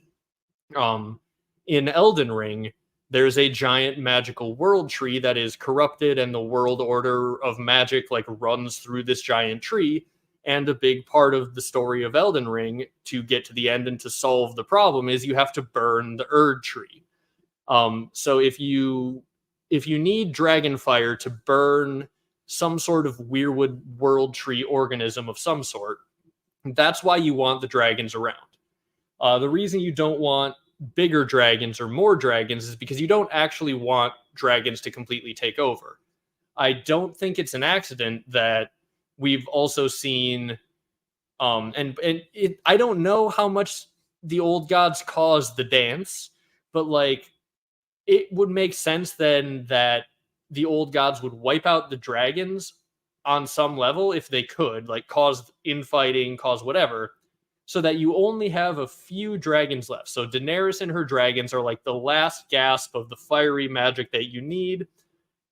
In Elden Ring, there's a giant magical world tree that is corrupted, and the world order of magic like runs through this giant tree. And a big part of the story of Elden Ring to get to the end and to solve the problem is you have to burn the Erd tree. So if you need dragonfire to burn some sort of weirwood world tree organism of some sort, that's why you want the dragons around. The reason you don't want bigger dragons or more dragons is because you don't actually want dragons to completely take over. I don't think it's an accident that we've also seen, I don't know how much the old gods caused the dance, but like it would make sense then that the old gods would wipe out the dragons on some level if they could, like cause infighting, cause whatever, so that you only have a few dragons left. So Daenerys and her dragons are like the last gasp of the fiery magic that you need.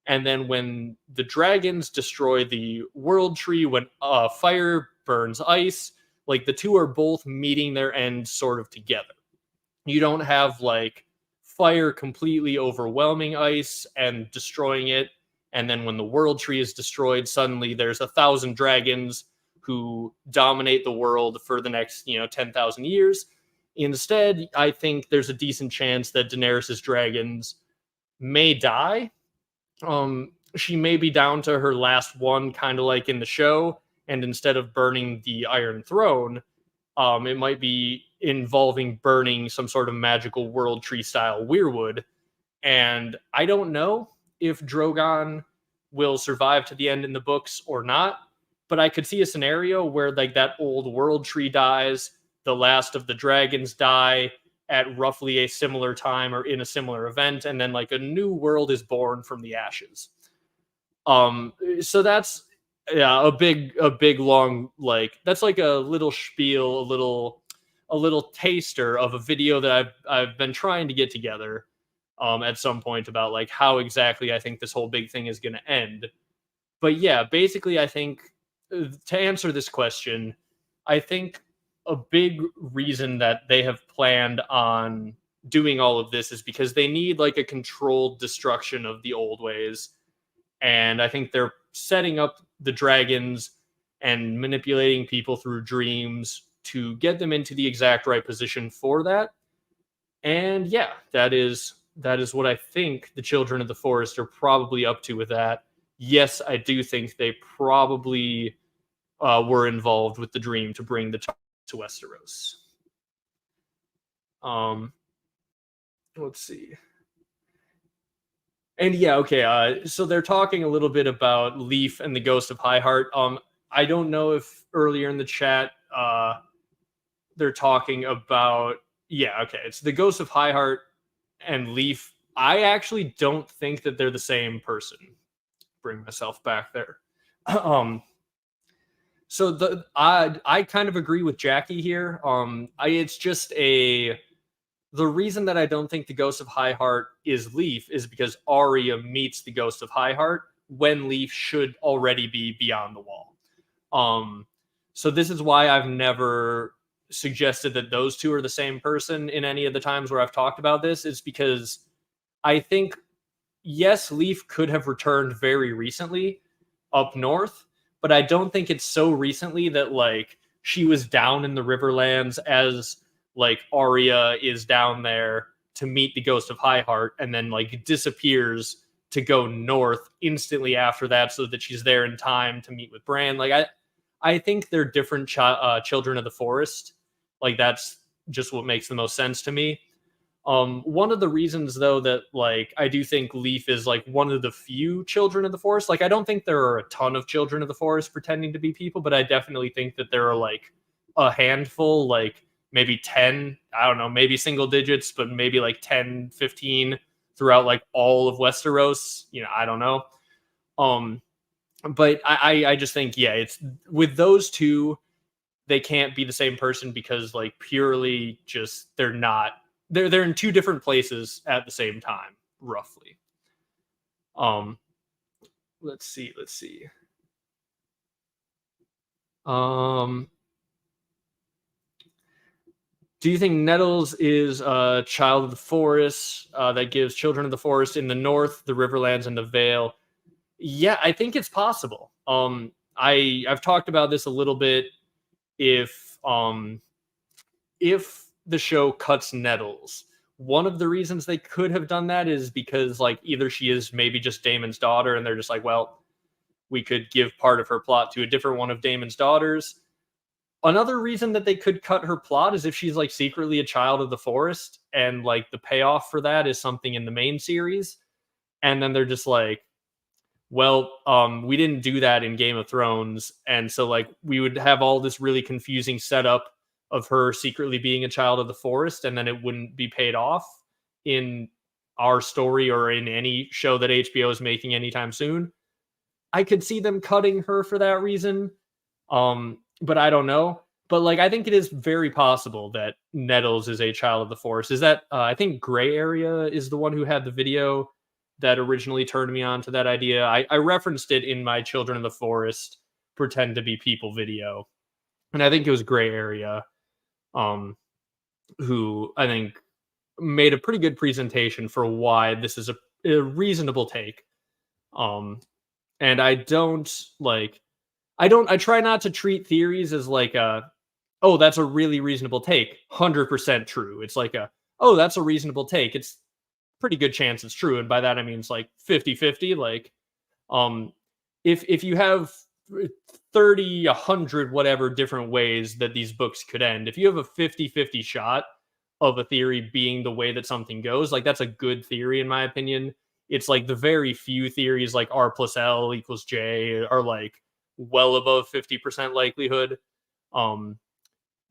And then when the dragons destroy the world tree, when fire burns ice, like the two are both meeting their end sort of together. You don't have like fire completely overwhelming ice and destroying it, and then when the world tree is destroyed, suddenly there's 1,000 dragons who dominate the world for the next 10,000 years. Instead, I think there's a decent chance that Daenerys's dragons may die. She may be down to her last one, kind of like in the show, and instead of burning the Iron Throne, it might be involving burning some sort of magical world tree style weirwood. And I don't know if Drogon will survive to the end in the books or not, but I could see a scenario where like that old world tree dies, the last of the dragons die at roughly a similar time or in a similar event, and then like a new world is born from the ashes. So that's a big long, like that's like a little spiel, a little taster of a video that I've been trying to get together at some point about like how exactly I think this whole big thing is going to end. But yeah, basically I think to answer this question, I think a big reason that they have planned on doing all of this is because they need like a controlled destruction of the old ways. And I think they're setting up the dragons and manipulating people through dreams to get them into the exact right position for that. And yeah, that is what I think the Children of the Forest are probably up to with that. Yes, I do think they probably were involved with the dream to bring the to Westeros. Let's see. And yeah, okay. So they're talking a little bit about Leaf and the Ghost of Highheart. I don't know if earlier in the chat they're talking about. Yeah, okay. It's the Ghost of Highheart and Leaf. I actually don't think that they're the same person. Bring myself back there. So I kind of agree with Jackie here. It's just the reason that I don't think the Ghost of Highheart is Leaf is because Arya meets the Ghost of Highheart when Leaf should already be beyond the wall. So this is why I've never suggested that those two are the same person in any of the times where I've talked about this. It's because I think, yes, Leaf could have returned very recently up north, but I don't think it's so recently that like she was down in the Riverlands as like Arya is down there to meet the Ghost of Highheart and then like disappears to go north instantly after that so that she's there in time to meet with Bran. Like I think they're different Children of the Forest. Like that's just what makes the most sense to me. One of the reasons though that like I do think Leaf is like one of the few children of the forest. Like I don't think there are a ton of children of the forest pretending to be people, but I definitely think that there are like a handful, like maybe 10, I don't know, maybe single digits, but maybe like 10, 15 throughout like all of Westeros. I don't know. But I just think, yeah, it's with those two, they can't be the same person because like purely just they're in two different places at the same time, roughly. Let's see. Do you think Nettles is a child of the forest that gives children of the forest in the north, the Riverlands, and the Vale? Yeah, I think it's possible. I've talked about this a little bit. If the show cuts Nettles, one of the reasons they could have done that is because like either she is maybe just Daemon's daughter, and they're just like, well, we could give part of her plot to a different one of Daemon's daughters. Another reason that they could cut her plot is if she's like secretly a child of the forest, and like the payoff for that is something in the main series, and then they're just like, well, we didn't do that in Game of Thrones, and so like we would have all this really confusing setup of her secretly being a child of the forest, and then it wouldn't be paid off in our story or in any show that HBO is making anytime soon. I could see them cutting her for that reason, but I don't know. But like, I think it is very possible that Nettles is a child of the forest. Is that I think Gray Area is the one who had the video that originally turned me on to that idea. I referenced it in my Children of the Forest pretend to be people video, and I think it was Gray Area, who I think made a pretty good presentation for why this is a reasonable take. And I try not to treat theories as like oh, that's a really reasonable take, 100% true. It's like oh, that's a reasonable take. It's pretty good chance it's true, and by that I mean it's like 50-50. Like if you have 30, 100 whatever different ways that these books could end, if you have a 50-50 shot of a theory being the way that something goes, like that's a good theory in my opinion. It's like the very few theories like R plus L equals J are like well above 50% likelihood.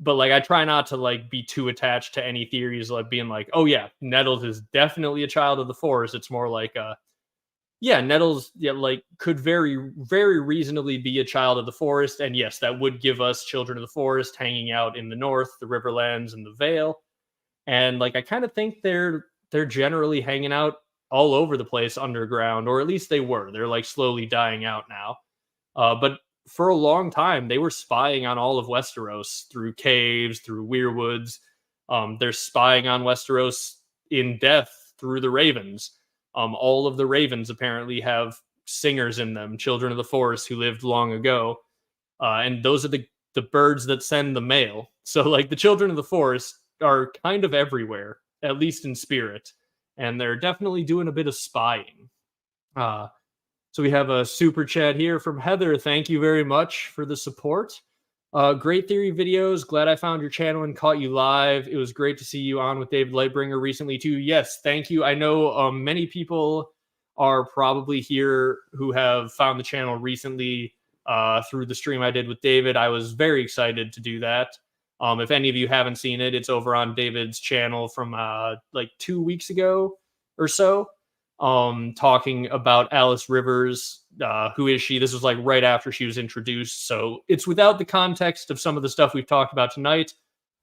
But like I try not to like be too attached to any theories like being like, oh yeah, Nettles is definitely a child of the forest. It's more like yeah, Nettles like could very, very reasonably be a child of the forest, and yes, that would give us children of the forest hanging out in the north, the Riverlands, and the Vale. And like I kind of think they're generally hanging out all over the place underground, or at least they were. They're like slowly dying out now. But for a long time, they were spying on all of Westeros through caves, through weirwoods. They're spying on Westeros in death through the ravens. All of the ravens apparently have singers in them, children of the forest who lived long ago. And those are the birds that send the mail. So like the children of the forest are kind of everywhere, at least in spirit. And they're definitely doing a bit of spying. So we have a super chat here from Heather. Thank you very much for the support. Great theory videos. Glad I found your channel and caught you live. It was great to see you on with David Lightbringer recently too. Yes, thank you. I know many people are probably here who have found the channel recently through the stream I did with David. I was very excited to do that. If any of you haven't seen it, it's over on David's channel from like 2 weeks ago or so. Talking about Alys Rivers. Who is she? This was like right after she was introduced, so it's without the context of some of the stuff we've talked about tonight.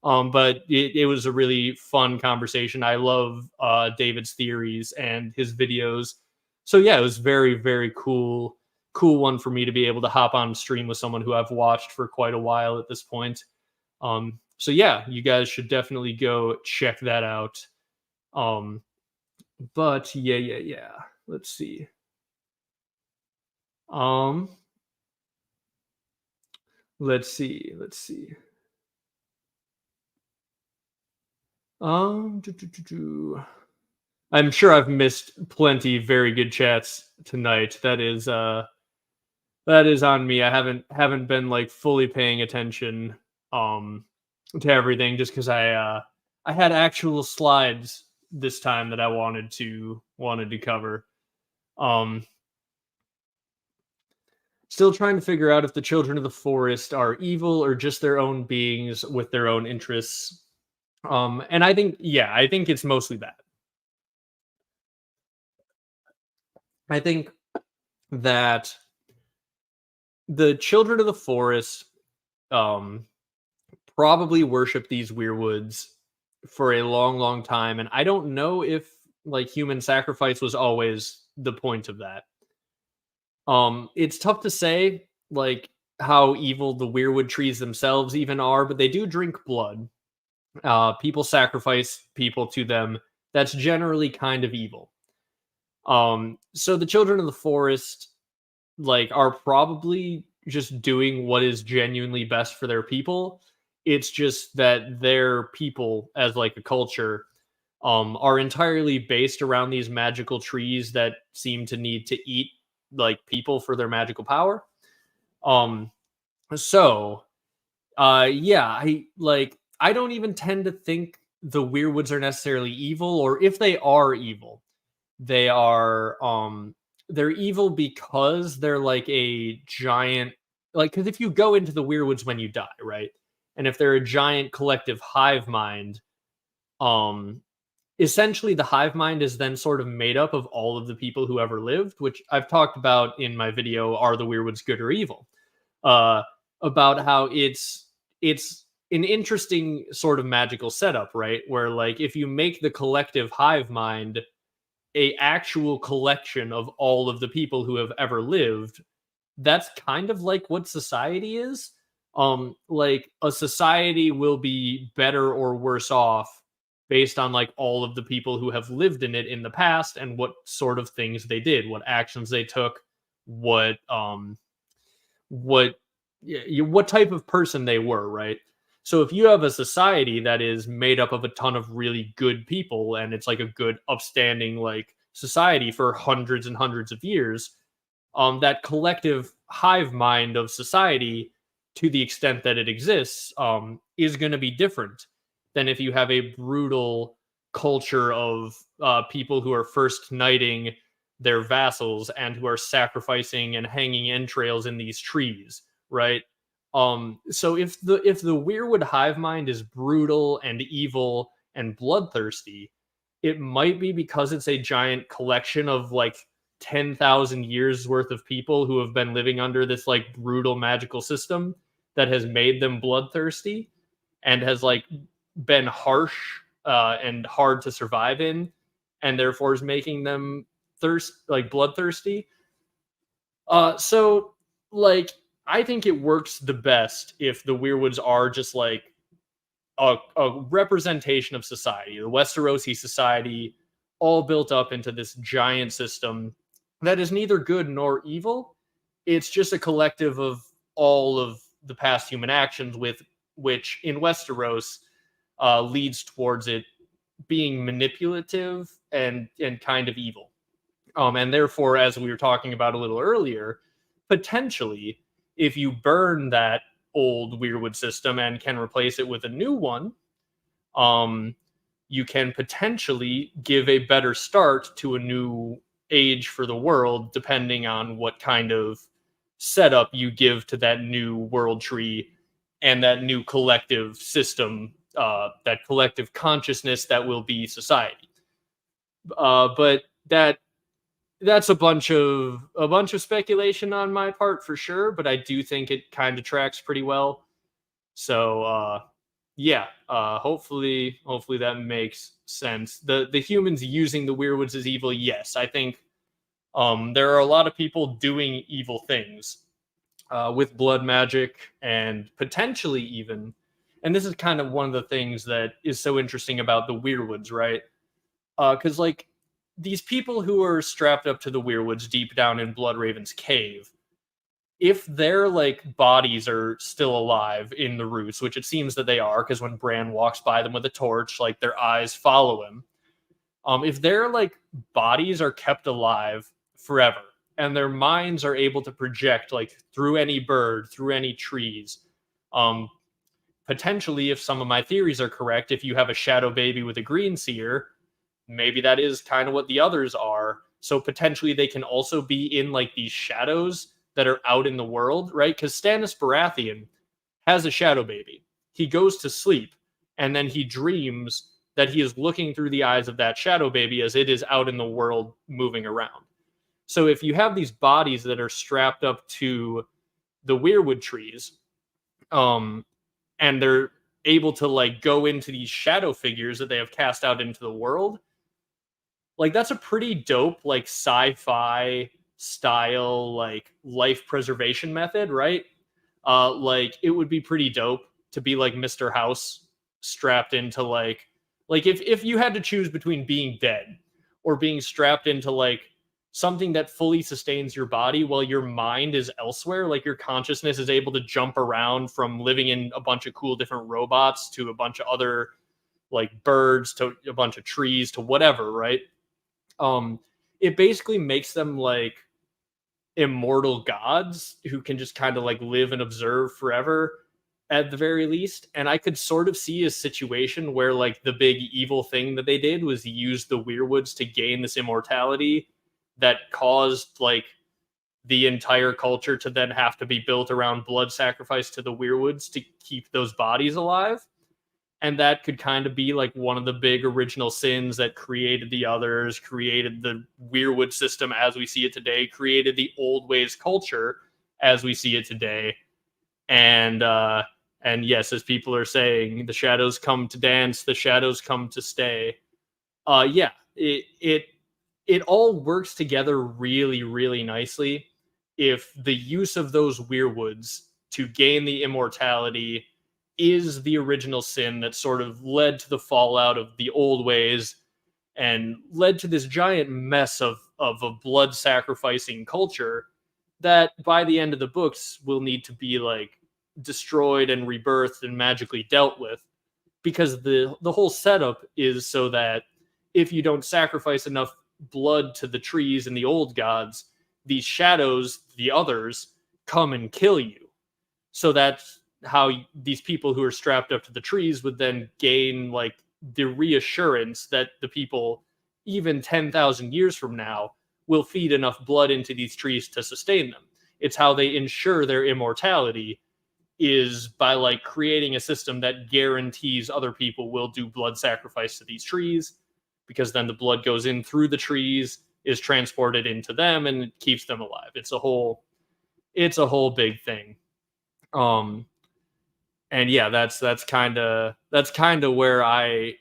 But it was a really fun conversation. I love David's theories and his videos. So yeah, it was very, very cool one for me to be able to hop on stream with someone who I've watched for quite a while at this point. So yeah, you guys should definitely go check that out. But yeah. Let's see. Let's see. I'm sure I've missed plenty very good chats tonight. That is on me. I haven't been like fully paying attention. to everything, just because I had actual slides this time that I wanted to cover. Um, Still trying to figure out if the children of the forest are evil or just their own beings with their own interests. And I think, yeah, I think it's mostly that. I think that the children of the forest um, probably worship these weirwoods for a long, long time, and I don't know if like human sacrifice was always the point of that. It's tough to say like how evil the weirwood trees themselves even are, but they do drink blood. People sacrifice people to them. That's generally kind of evil. So the children of the forest like are probably just doing what is genuinely best for their people. It's just that their people as like a culture are entirely based around these magical trees that seem to need to eat like people for their magical power. Um so yeah, I don't even tend to think the weirwoods are necessarily evil, or if they are evil, they are they're evil because they're like a giant, like, because if you go into the weirwoods when you die, right? And if they're a giant collective hive mind, um essentially the hive mind is then sort of made up of all of the people who ever lived, which I've talked about in my video, Are the Weirwoods Good or Evil? Uh about how it's an interesting sort of magical setup, right? Where like if you make the collective hive mind a actual collection of all of the people who have ever lived, that's kind of like what society is. Like a society will be better or worse off based on like all of the people who have lived in it in the past and what sort of things they did, what actions they took, what what type of person they were, right? So if you have a society that is made up of a ton of really good people and it's like a good upstanding like society for hundreds and hundreds of years, that collective hive mind of society, to the extent that it exists, is going to be different than if you have a brutal culture of people who are first knighting their vassals and who are sacrificing and hanging entrails in these trees, right? So if the weirwood hive mind is brutal and evil and bloodthirsty, it might be because it's a giant collection of like 10,000 years worth of people who have been living under this like brutal magical system that has made them bloodthirsty and has like been harsh and hard to survive in, and therefore is making them bloodthirsty. So like I think it works the best if the weirwoods are just like a representation of society, the Westerosi society, all built up into this giant system that is neither good nor evil. It's just a collective of all of the past human actions, with which in Westeros leads towards it being manipulative and kind of evil. And therefore, as we were talking about a little earlier, potentially, if you burn that old weirwood system and can replace it with a new one, um, you can potentially give a better start to a new age for the world, depending on what kind of setup you give to that new world tree and that new collective system, that collective consciousness that will be society. But that's a bunch of speculation on my part for sure, but I do think it kind of tracks pretty well. So yeah, hopefully that makes sense. The humans using the weirwoods as evil, yes, I think there are a lot of people doing evil things with blood magic and potentially even, and this is kind of one of the things that is so interesting about the weirwoods, right? Because like these people who are strapped up to the weirwoods deep down in Bloodraven's cave, if their like bodies are still alive in the roots, which it seems that they are, because when Bran walks by them with a torch, like their eyes follow him. If their like bodies are kept alive forever and their minds are able to project like through any bird, through any trees, um, potentially, if some of my theories are correct, if you have a shadow baby with a green seer, maybe that is kind of what the others are. So potentially they can also be in like these shadows that are out in the world, right? Because Stannis Baratheon has a shadow baby. He goes to sleep and then he dreams that he is looking through the eyes of that shadow baby as it is out in the world moving around. So if you have these bodies that are strapped up to the weirwood trees, and they're able to like go into these shadow figures that they have cast out into the world, like that's a pretty dope like sci-fi style like life preservation method, right? Like it would be pretty dope to be like Mr. House strapped into like if you had to choose between being dead or being strapped into like something that fully sustains your body while your mind is elsewhere, like your consciousness is able to jump around from living in a bunch of cool different robots to a bunch of other like birds to a bunch of trees to whatever, right? It basically makes them like immortal gods who can just kind of like live and observe forever at the very least. And I could sort of see a situation where like the big evil thing that they did was use the weirwoods to gain this immortality that caused like the entire culture to then have to be built around blood sacrifice to the weirwoods to keep those bodies alive. And that could kind of be like one of the big original sins that created the others, created the weirwood system as we see it today, created the old ways culture as we see it today. And yes, as people are saying, the shadows come to dance, the shadows come to stay. Yeah, it all works together really, really nicely if the use of those weirwoods to gain the immortality is the original sin that sort of led to the fallout of the old ways and led to this giant mess of a blood sacrificing culture that by the end of the books will need to be like destroyed and rebirthed and magically dealt with, because the whole setup is so that if you don't sacrifice enough blood to the trees and the old gods, these shadows, the others, come and kill you. So that's how these people who are strapped up to the trees would then gain like the reassurance that the people, even 10,000 years from now, will feed enough blood into these trees to sustain them. It's how they ensure their immortality, is by like creating a system that guarantees other people will do blood sacrifice to these trees, because then the blood goes in through the trees, is transported into them, and it keeps them alive. It's a whole big thing. And yeah, that's kind of where I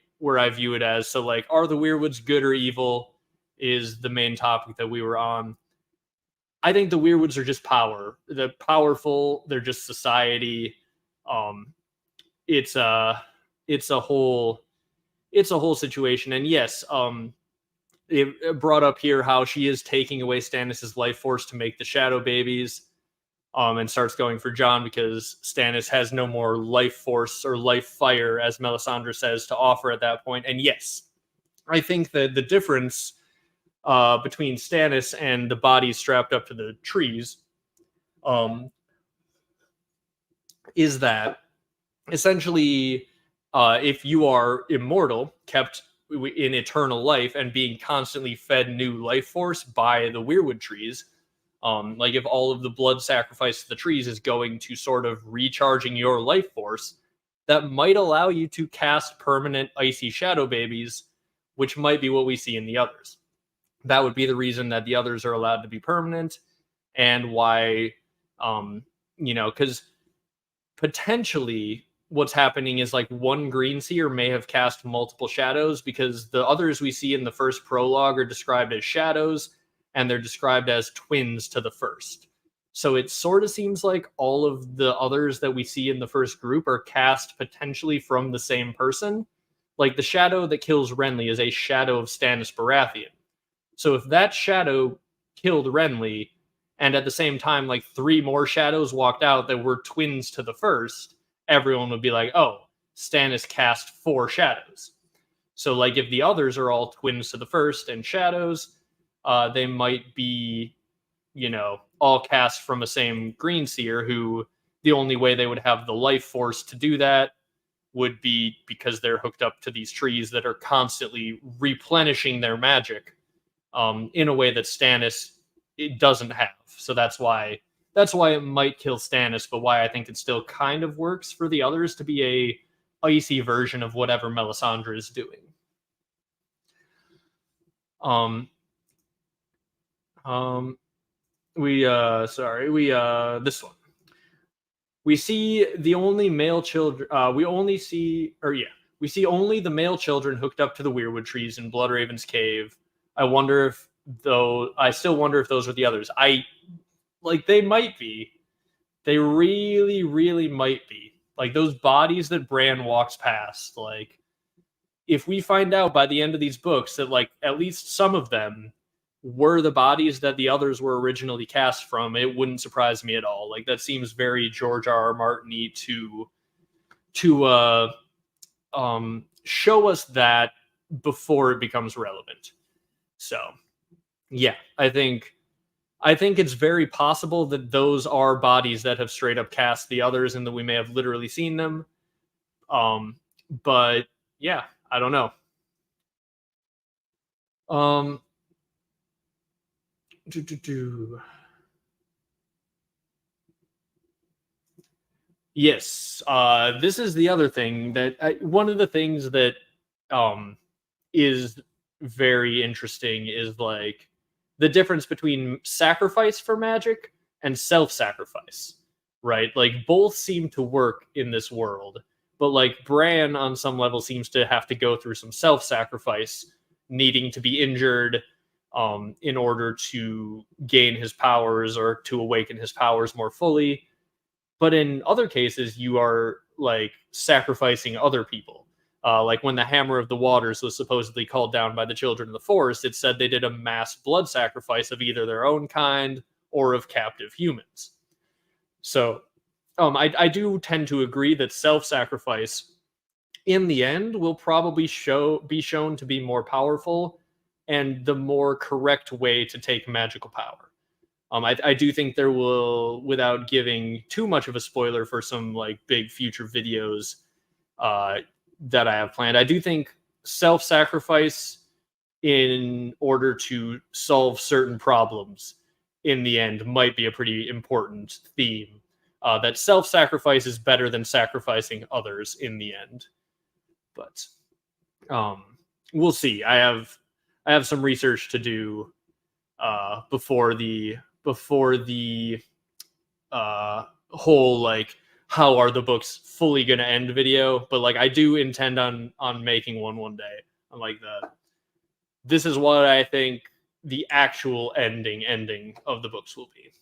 view it as. So like, are the weirwoods good or evil is the main topic that we were on. I think the weirwoods are just power. They're powerful. They're just society. It's a whole situation. And yes, it brought up here how she is taking away Stannis's life force to make the shadow babies, and starts going for Jon because Stannis has no more life force or life fire, as Melisandre says, to offer at that point. And yes, I think that the difference between Stannis and the bodies strapped up to the trees is that essentially, if you are immortal, kept in eternal life, and being constantly fed new life force by the weirwood trees, like if all of the blood sacrifice to the trees is going to sort of recharging your life force, that might allow you to cast permanent icy shadow babies, which might be what we see in the others. That would be the reason that the others are allowed to be permanent, and why, because potentially what's happening is like one green seer may have cast multiple shadows, because the others we see in the first prologue are described as shadows, and they're described as twins to the first. So it sort of seems like all of the others that we see in the first group are cast potentially from the same person. Like the shadow that kills Renly is a shadow of Stannis Baratheon. So if that shadow killed Renly, and at the same time like 3 more shadows walked out that were twins to the first, everyone would be like, oh, Stannis cast 4 shadows. So like if the others are all twins to the first and shadows, they might be, all cast from a same green seer, who the only way they would have the life force to do that would be because they're hooked up to these trees that are constantly replenishing their magic in a way that Stannis it doesn't have. So that's why it might kill Stannis, but why I think it still kind of works for the others to be a icy version of whatever Melisandre is doing. This one. We see the only male children. We see only the male children hooked up to the weirwood trees in Bloodraven's cave. I still wonder if those are the others. They might be. They really, really might be. Like those bodies that Bran walks past. Like, if we find out by the end of these books that like at least some of them were the bodies that the others were originally cast from, it wouldn't surprise me at all. Like that seems very George R.R. Martin-y to show us that before it becomes relevant. So yeah, I think it's very possible that those are bodies that have straight up cast the others and that we may have literally seen them. But yeah, I don't know. Yes, this is the other thing that one of the things that is very interesting is like the difference between sacrifice for magic and self-sacrifice, right? Like both seem to work in this world, but like Bran on some level seems to have to go through some self-sacrifice, needing to be injured in order to gain his powers or to awaken his powers more fully. But in other cases, you are like sacrificing other people. Like when the Hammer of the Waters was supposedly called down by the Children of the Forest, it said they did a mass blood sacrifice of either their own kind or of captive humans. So I do tend to agree that self-sacrifice in the end will probably be shown to be more powerful and the more correct way to take magical power. I do think there will, without giving too much of a spoiler for some like big future videos that I have planned, I do think self-sacrifice in order to solve certain problems in the end might be a pretty important theme. That self-sacrifice is better than sacrificing others in the end. But we'll see. I have some research to do before the whole like how are the books fully going to end video, but like I do intend on making one day. I'm like this is what I think the actual ending of the books will be.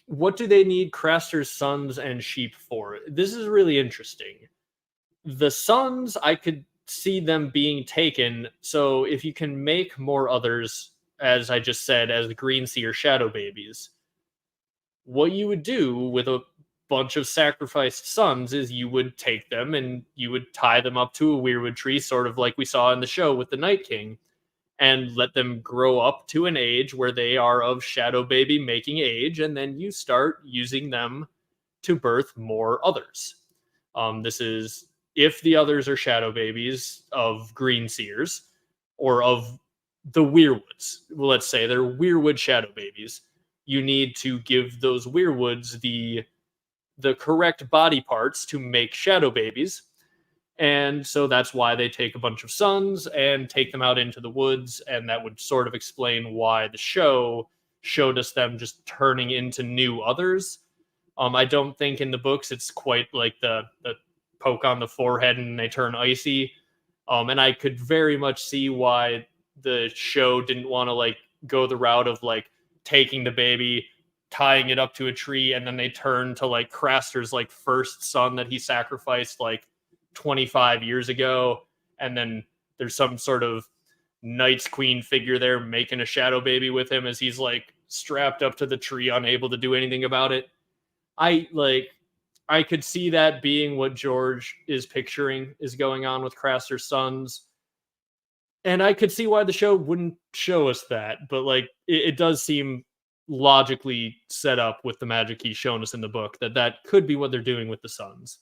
What do they need Craster's sons and sheep for? This is really interesting. The sons, I could see them being taken. So if you can make more others, as I just said, as the Green Seer shadow babies, what you would do with a bunch of sacrificed sons is you would take them and you would tie them up to a weirwood tree, sort of like we saw in the show with the Night King, and let them grow up to an age where they are of shadow baby making age, and then you start using them to birth more others. This is if the others are shadow babies of Green Seers or of the weirwoods. Well, let's say they're weirwood shadow babies. You need to give those weirwoods the correct body parts to make shadow babies. And so that's why they take a bunch of sons and take them out into the woods. And that would sort of explain why the show showed us them just turning into new others. I don't think in the books it's quite like the poke on the forehead and they turn icy. And I could very much see why the show didn't want to like go the route of like taking the baby, tying it up to a tree, and then they turn to like Craster's like first son that he sacrificed like 25 years ago, and then there's some sort of Night's Queen figure there making a shadow baby with him as he's like strapped up to the tree, unable to do anything about it. I could see that being what George is picturing is going on with Craster's sons. And I could see why the show wouldn't show us that, but like it does seem logically set up with the magic he's shown us in the book that could be what they're doing with the sons.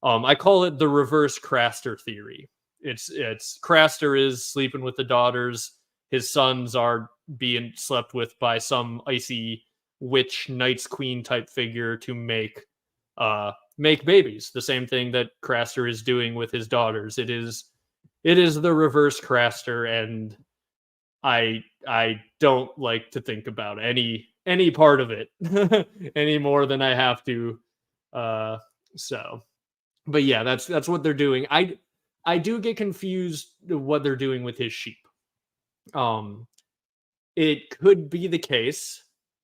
I call it the reverse Craster theory. It's Craster is sleeping with the daughters. His sons are being slept with by some icy witch, Knight's Queen type figure to make babies. The same thing that Craster is doing with his daughters. It is the reverse Craster, and I don't like to think about any part of it any more than I have to. So, but yeah, that's what they're doing. I do get confused what they're doing with his sheep. It could be the case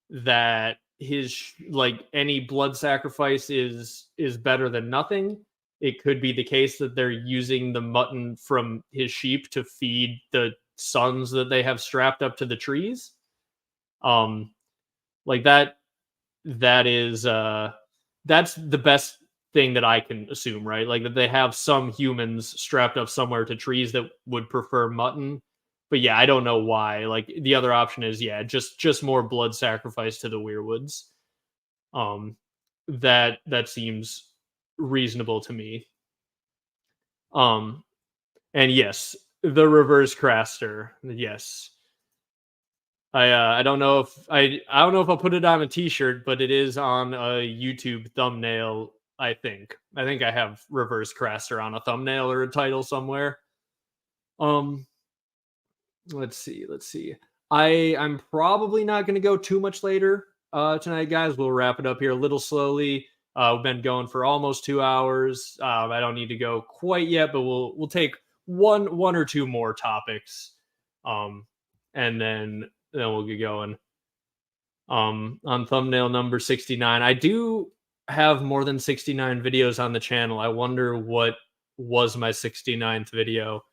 that his like any blood sacrifice is better than nothing. It could be the case that they're using the mutton from his sheep to feed the sons that they have strapped up to the trees. Like that is that's the best thing that I can assume, right? Like that they have some humans strapped up somewhere to trees that would prefer mutton. But yeah, I don't know why. Like the other option is just more blood sacrifice to the weirwoods. That seems reasonable to me. And yes, the reverse Craster. Yes. I don't know if I don't know if I'll put it on a t-shirt, but it is on a YouTube thumbnail. I think I have reverse Craster on a thumbnail or a title somewhere. Let's see. I'm probably not going to go too much later tonight, guys. We'll wrap it up here a little slowly. We've been going for almost 2 hours. I don't need to go quite yet, but we'll take one or two more topics, and then we'll get going. On thumbnail number 69, I do have more than 69 videos on the channel. I wonder what was my 69th video.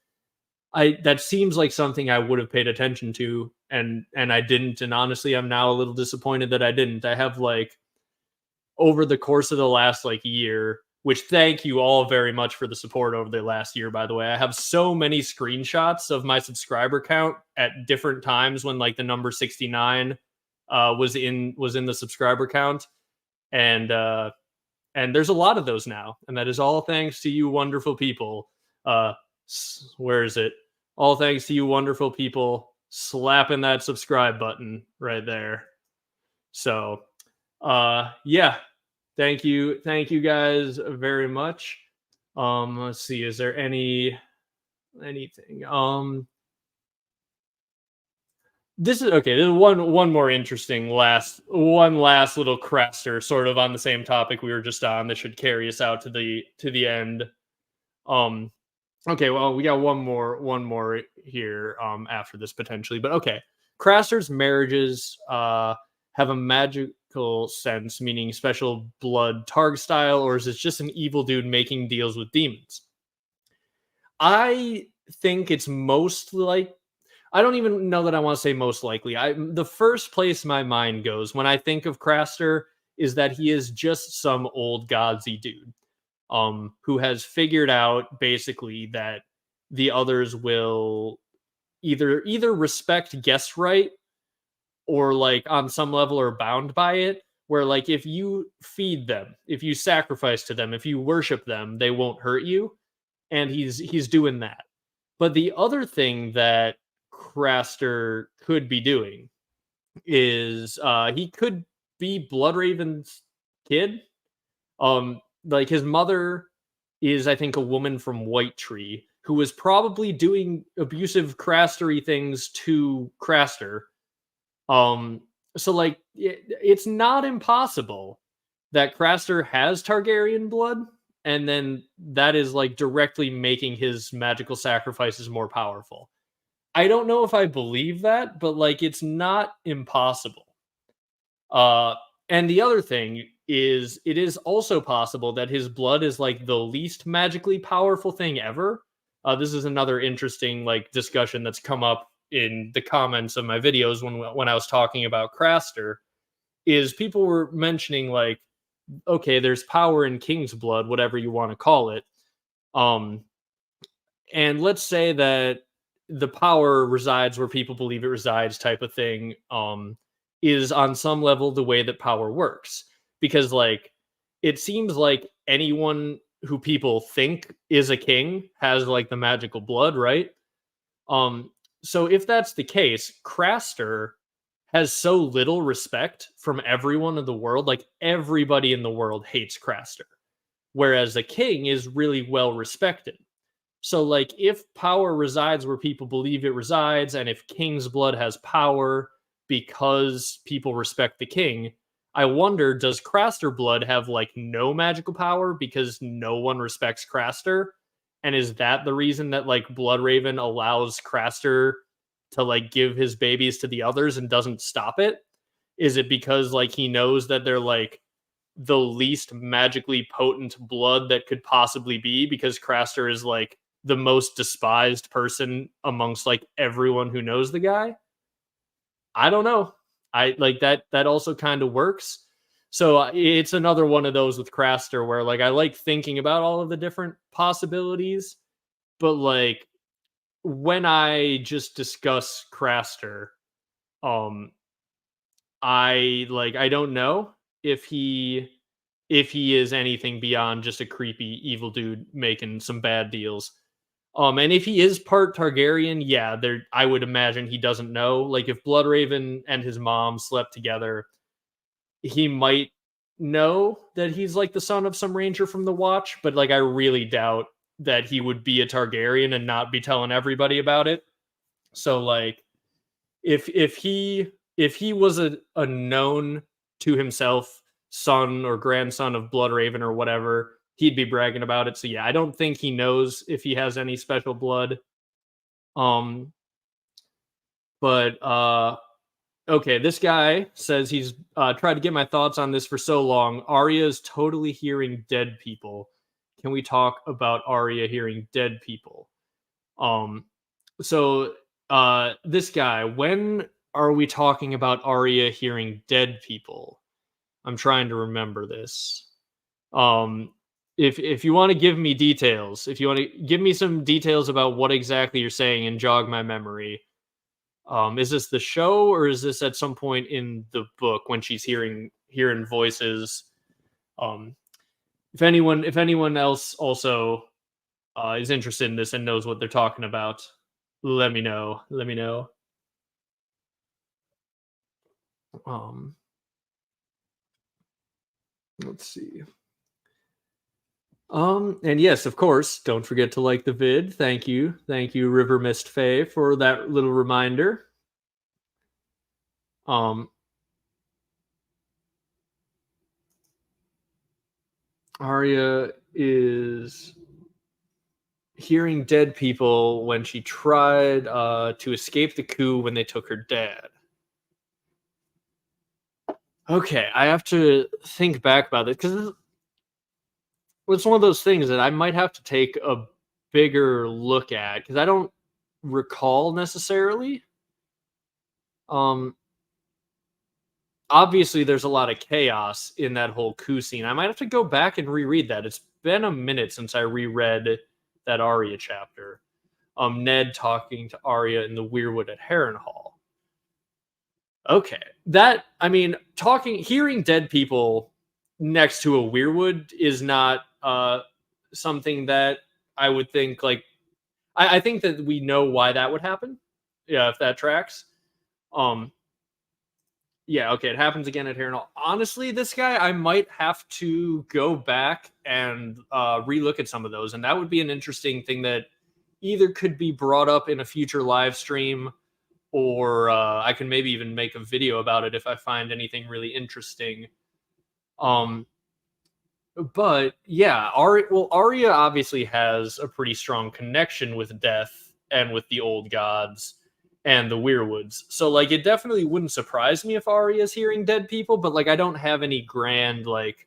That seems like something I would have paid attention to, and I didn't. And honestly, I'm now a little disappointed that I didn't. I have like over the course of the last like year, which thank you all very much for the support over the last year, by the way. I have so many screenshots of my subscriber count at different times when like the number 69 was in the subscriber count, and there's a lot of those now, and that is all thanks to you wonderful people. Where is it? All thanks to you wonderful people slapping that subscribe button right there. So, yeah, thank you guys very much. Let's see, is there anything? This is okay. This is one more interesting last little Craster, sort of on the same topic we were just on. That should carry us out to the end. Okay, well, we got one more here after this potentially, but okay. Craster's marriages have a magical sense, meaning special blood Targ style, or is it just an evil dude making deals with demons? I think it's most like, I don't even know that I want to say most likely. The first place my mind goes when I think of Craster is that he is just some old godsy dude. Who has figured out basically that the others will either respect guest right or like on some level are bound by it, where like if you feed them, if you sacrifice to them, if you worship them, they won't hurt you. And he's doing that. But the other thing that Craster could be doing is he could be Bloodraven's kid. Like his mother is, I think, a woman from Whitetree who was probably doing abusive Crastery things to Craster. So like it's not impossible that Craster has Targaryen blood, and then that is like directly making his magical sacrifices more powerful. I don't know if I believe that, but like it's not impossible. And the other thing is, it is also possible that his blood is like the least magically powerful thing ever. This is another interesting like discussion that's come up in the comments of my videos when I was talking about Craster. Is people were mentioning like, okay, there's power in King's blood, whatever you want to call it. And let's say that the power resides where people believe it resides, type of thing. Is on some level the way that power works, because like it seems like anyone who people think is a king has like the magical blood, right? So if that's the case, Craster has so little respect from everyone in the world. Like everybody in the world hates Craster, whereas a king is really well respected. So like if power resides where people believe it resides, and if king's blood has power because people respect the king, I wonder, does Craster blood have like no magical power because no one respects Craster? And is that the reason that like Bloodraven allows Craster to like give his babies to the others and doesn't stop it? Is it because like he knows that they're like the least magically potent blood that could possibly be, because Craster is like the most despised person amongst like everyone who knows the guy? I don't know. I like that also kind of works. So it's another one of those with Craster where like I like thinking about all of the different possibilities, but like when I just discuss Craster, um I don't know if he is anything beyond just a creepy evil dude making some bad deals. And if he is part Targaryen, yeah, there I would imagine he doesn't know. Like if Bloodraven and his mom slept together, he might know that he's like the son of some ranger from the Watch, but like I really doubt that he would be a Targaryen and not be telling everybody about it. So like if he was a known to himself son or grandson of Bloodraven or whatever, he'd be bragging about it. So yeah, I don't think he knows if he has any special blood. Um, but okay, this guy says he's tried to get my thoughts on this for so long. Arya is totally hearing dead people. Can we talk about Arya hearing dead people? Um, so this guy, when are we talking about Arya hearing dead people? I'm trying to remember this. Um, if you want to give me details, if you want to give me some details about what exactly you're saying and jog my memory, is this the show or is this at some point in the book when she's hearing voices? Um, if anyone else also is interested in this and knows what they're talking about, let me know. Let me know. Um, let's see. And yes, of course, don't forget to like the vid. Thank you, River Mist Fae, for that little reminder. Um, Arya is hearing dead people when she tried to escape the coup when they took her dad. Okay, I have to think back about this because it's one of those things that I might have to take a bigger look at because I don't recall necessarily. Um, Obviously, there's a lot of chaos in that whole coup scene. I might have to go back and reread that. It's been a minute since I reread that Arya chapter. Ned talking to Arya in the weirwood at Harrenhal. Okay, that I mean, hearing dead people next to a weirwood is not something that I would think like. I think that we know why that would happen. Yeah, if that tracks. Um, yeah, okay, it happens again at Harrenhal. Honestly, this guy, I might have to go back and relook at some of those, and that would be an interesting thing that either could be brought up in a future live stream, or I can maybe even make a video about it if I find anything really interesting. But yeah, Arya obviously has a pretty strong connection with death and with the old gods and the weirwoods. So like it definitely wouldn't surprise me if Arya's hearing dead people, but like I don't have any grand like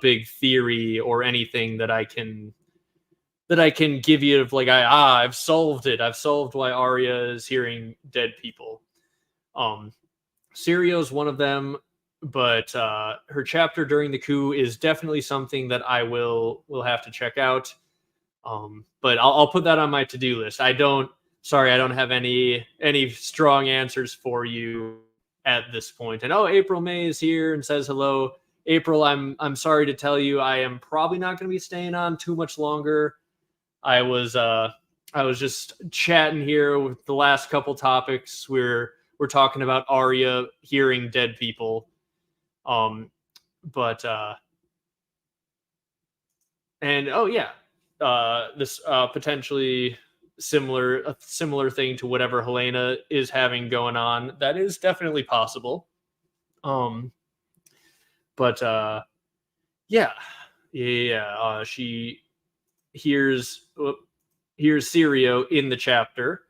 big theory or anything that I can give you of like I've solved it. I've solved why Arya is hearing dead people. Sirio's one of them, but her chapter during the coup is definitely something that I will have to check out. But I'll put that on my to-do list. I don't have any strong answers for you at this point. And April May is here and says hello. April, I'm sorry to tell you, I am probably not going to be staying on too much longer. I was just chatting here with the last couple topics. We're talking about Arya hearing dead people. But and oh yeah, this potentially a similar thing to whatever Helena is having going on. That is definitely possible. But yeah, she hears Sirio in the chapter.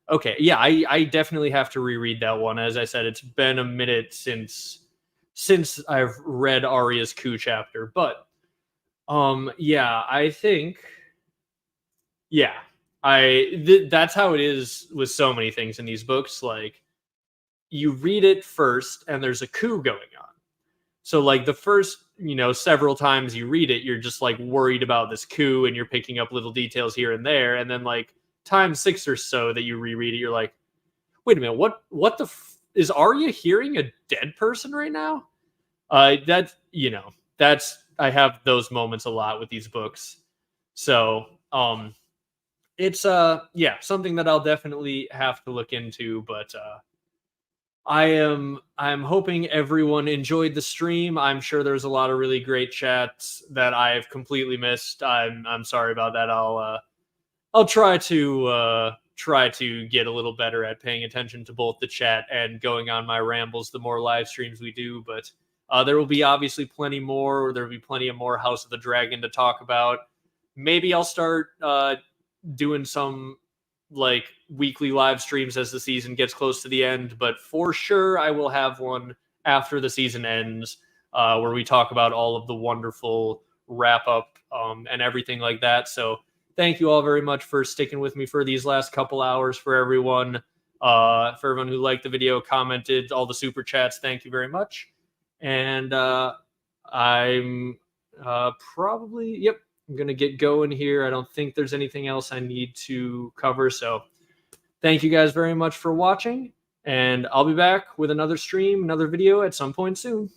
Okay, yeah, I definitely have to reread that one. As I said, it's been a minute since I've read Arya's coup chapter, but yeah, I think yeah, that's how it is with so many things in these books. Like, you read it first and there's a coup going on. So like the first, several times you read it, you're just like worried about this coup and you're picking up little details here and there. And then like time 6 or so that you reread it, you're like, wait a minute, what is Arya hearing a dead person right now? That's I have those moments a lot with these books. So it's something that I'll definitely have to look into, but I'm hoping everyone enjoyed the stream. I'm sure there's a lot of really great chats that I've completely missed. I'm sorry about that. I'll try to get a little better at paying attention to both the chat and going on my rambles the more live streams we do, but there will be obviously plenty more. There will be plenty of more House of the Dragon to talk about. Maybe I'll start doing some like weekly live streams as the season gets close to the end, but for sure I will have one after the season ends where we talk about all of the wonderful wrap up and everything like that. So thank you all very much for sticking with me for these last couple hours. For everyone who liked the video, commented, all the super chats, thank you very much. And I'm probably I'm going to get going here. I don't think there's anything else I need to cover. So thank you guys very much for watching. And I'll be back with another stream, another video at some point soon.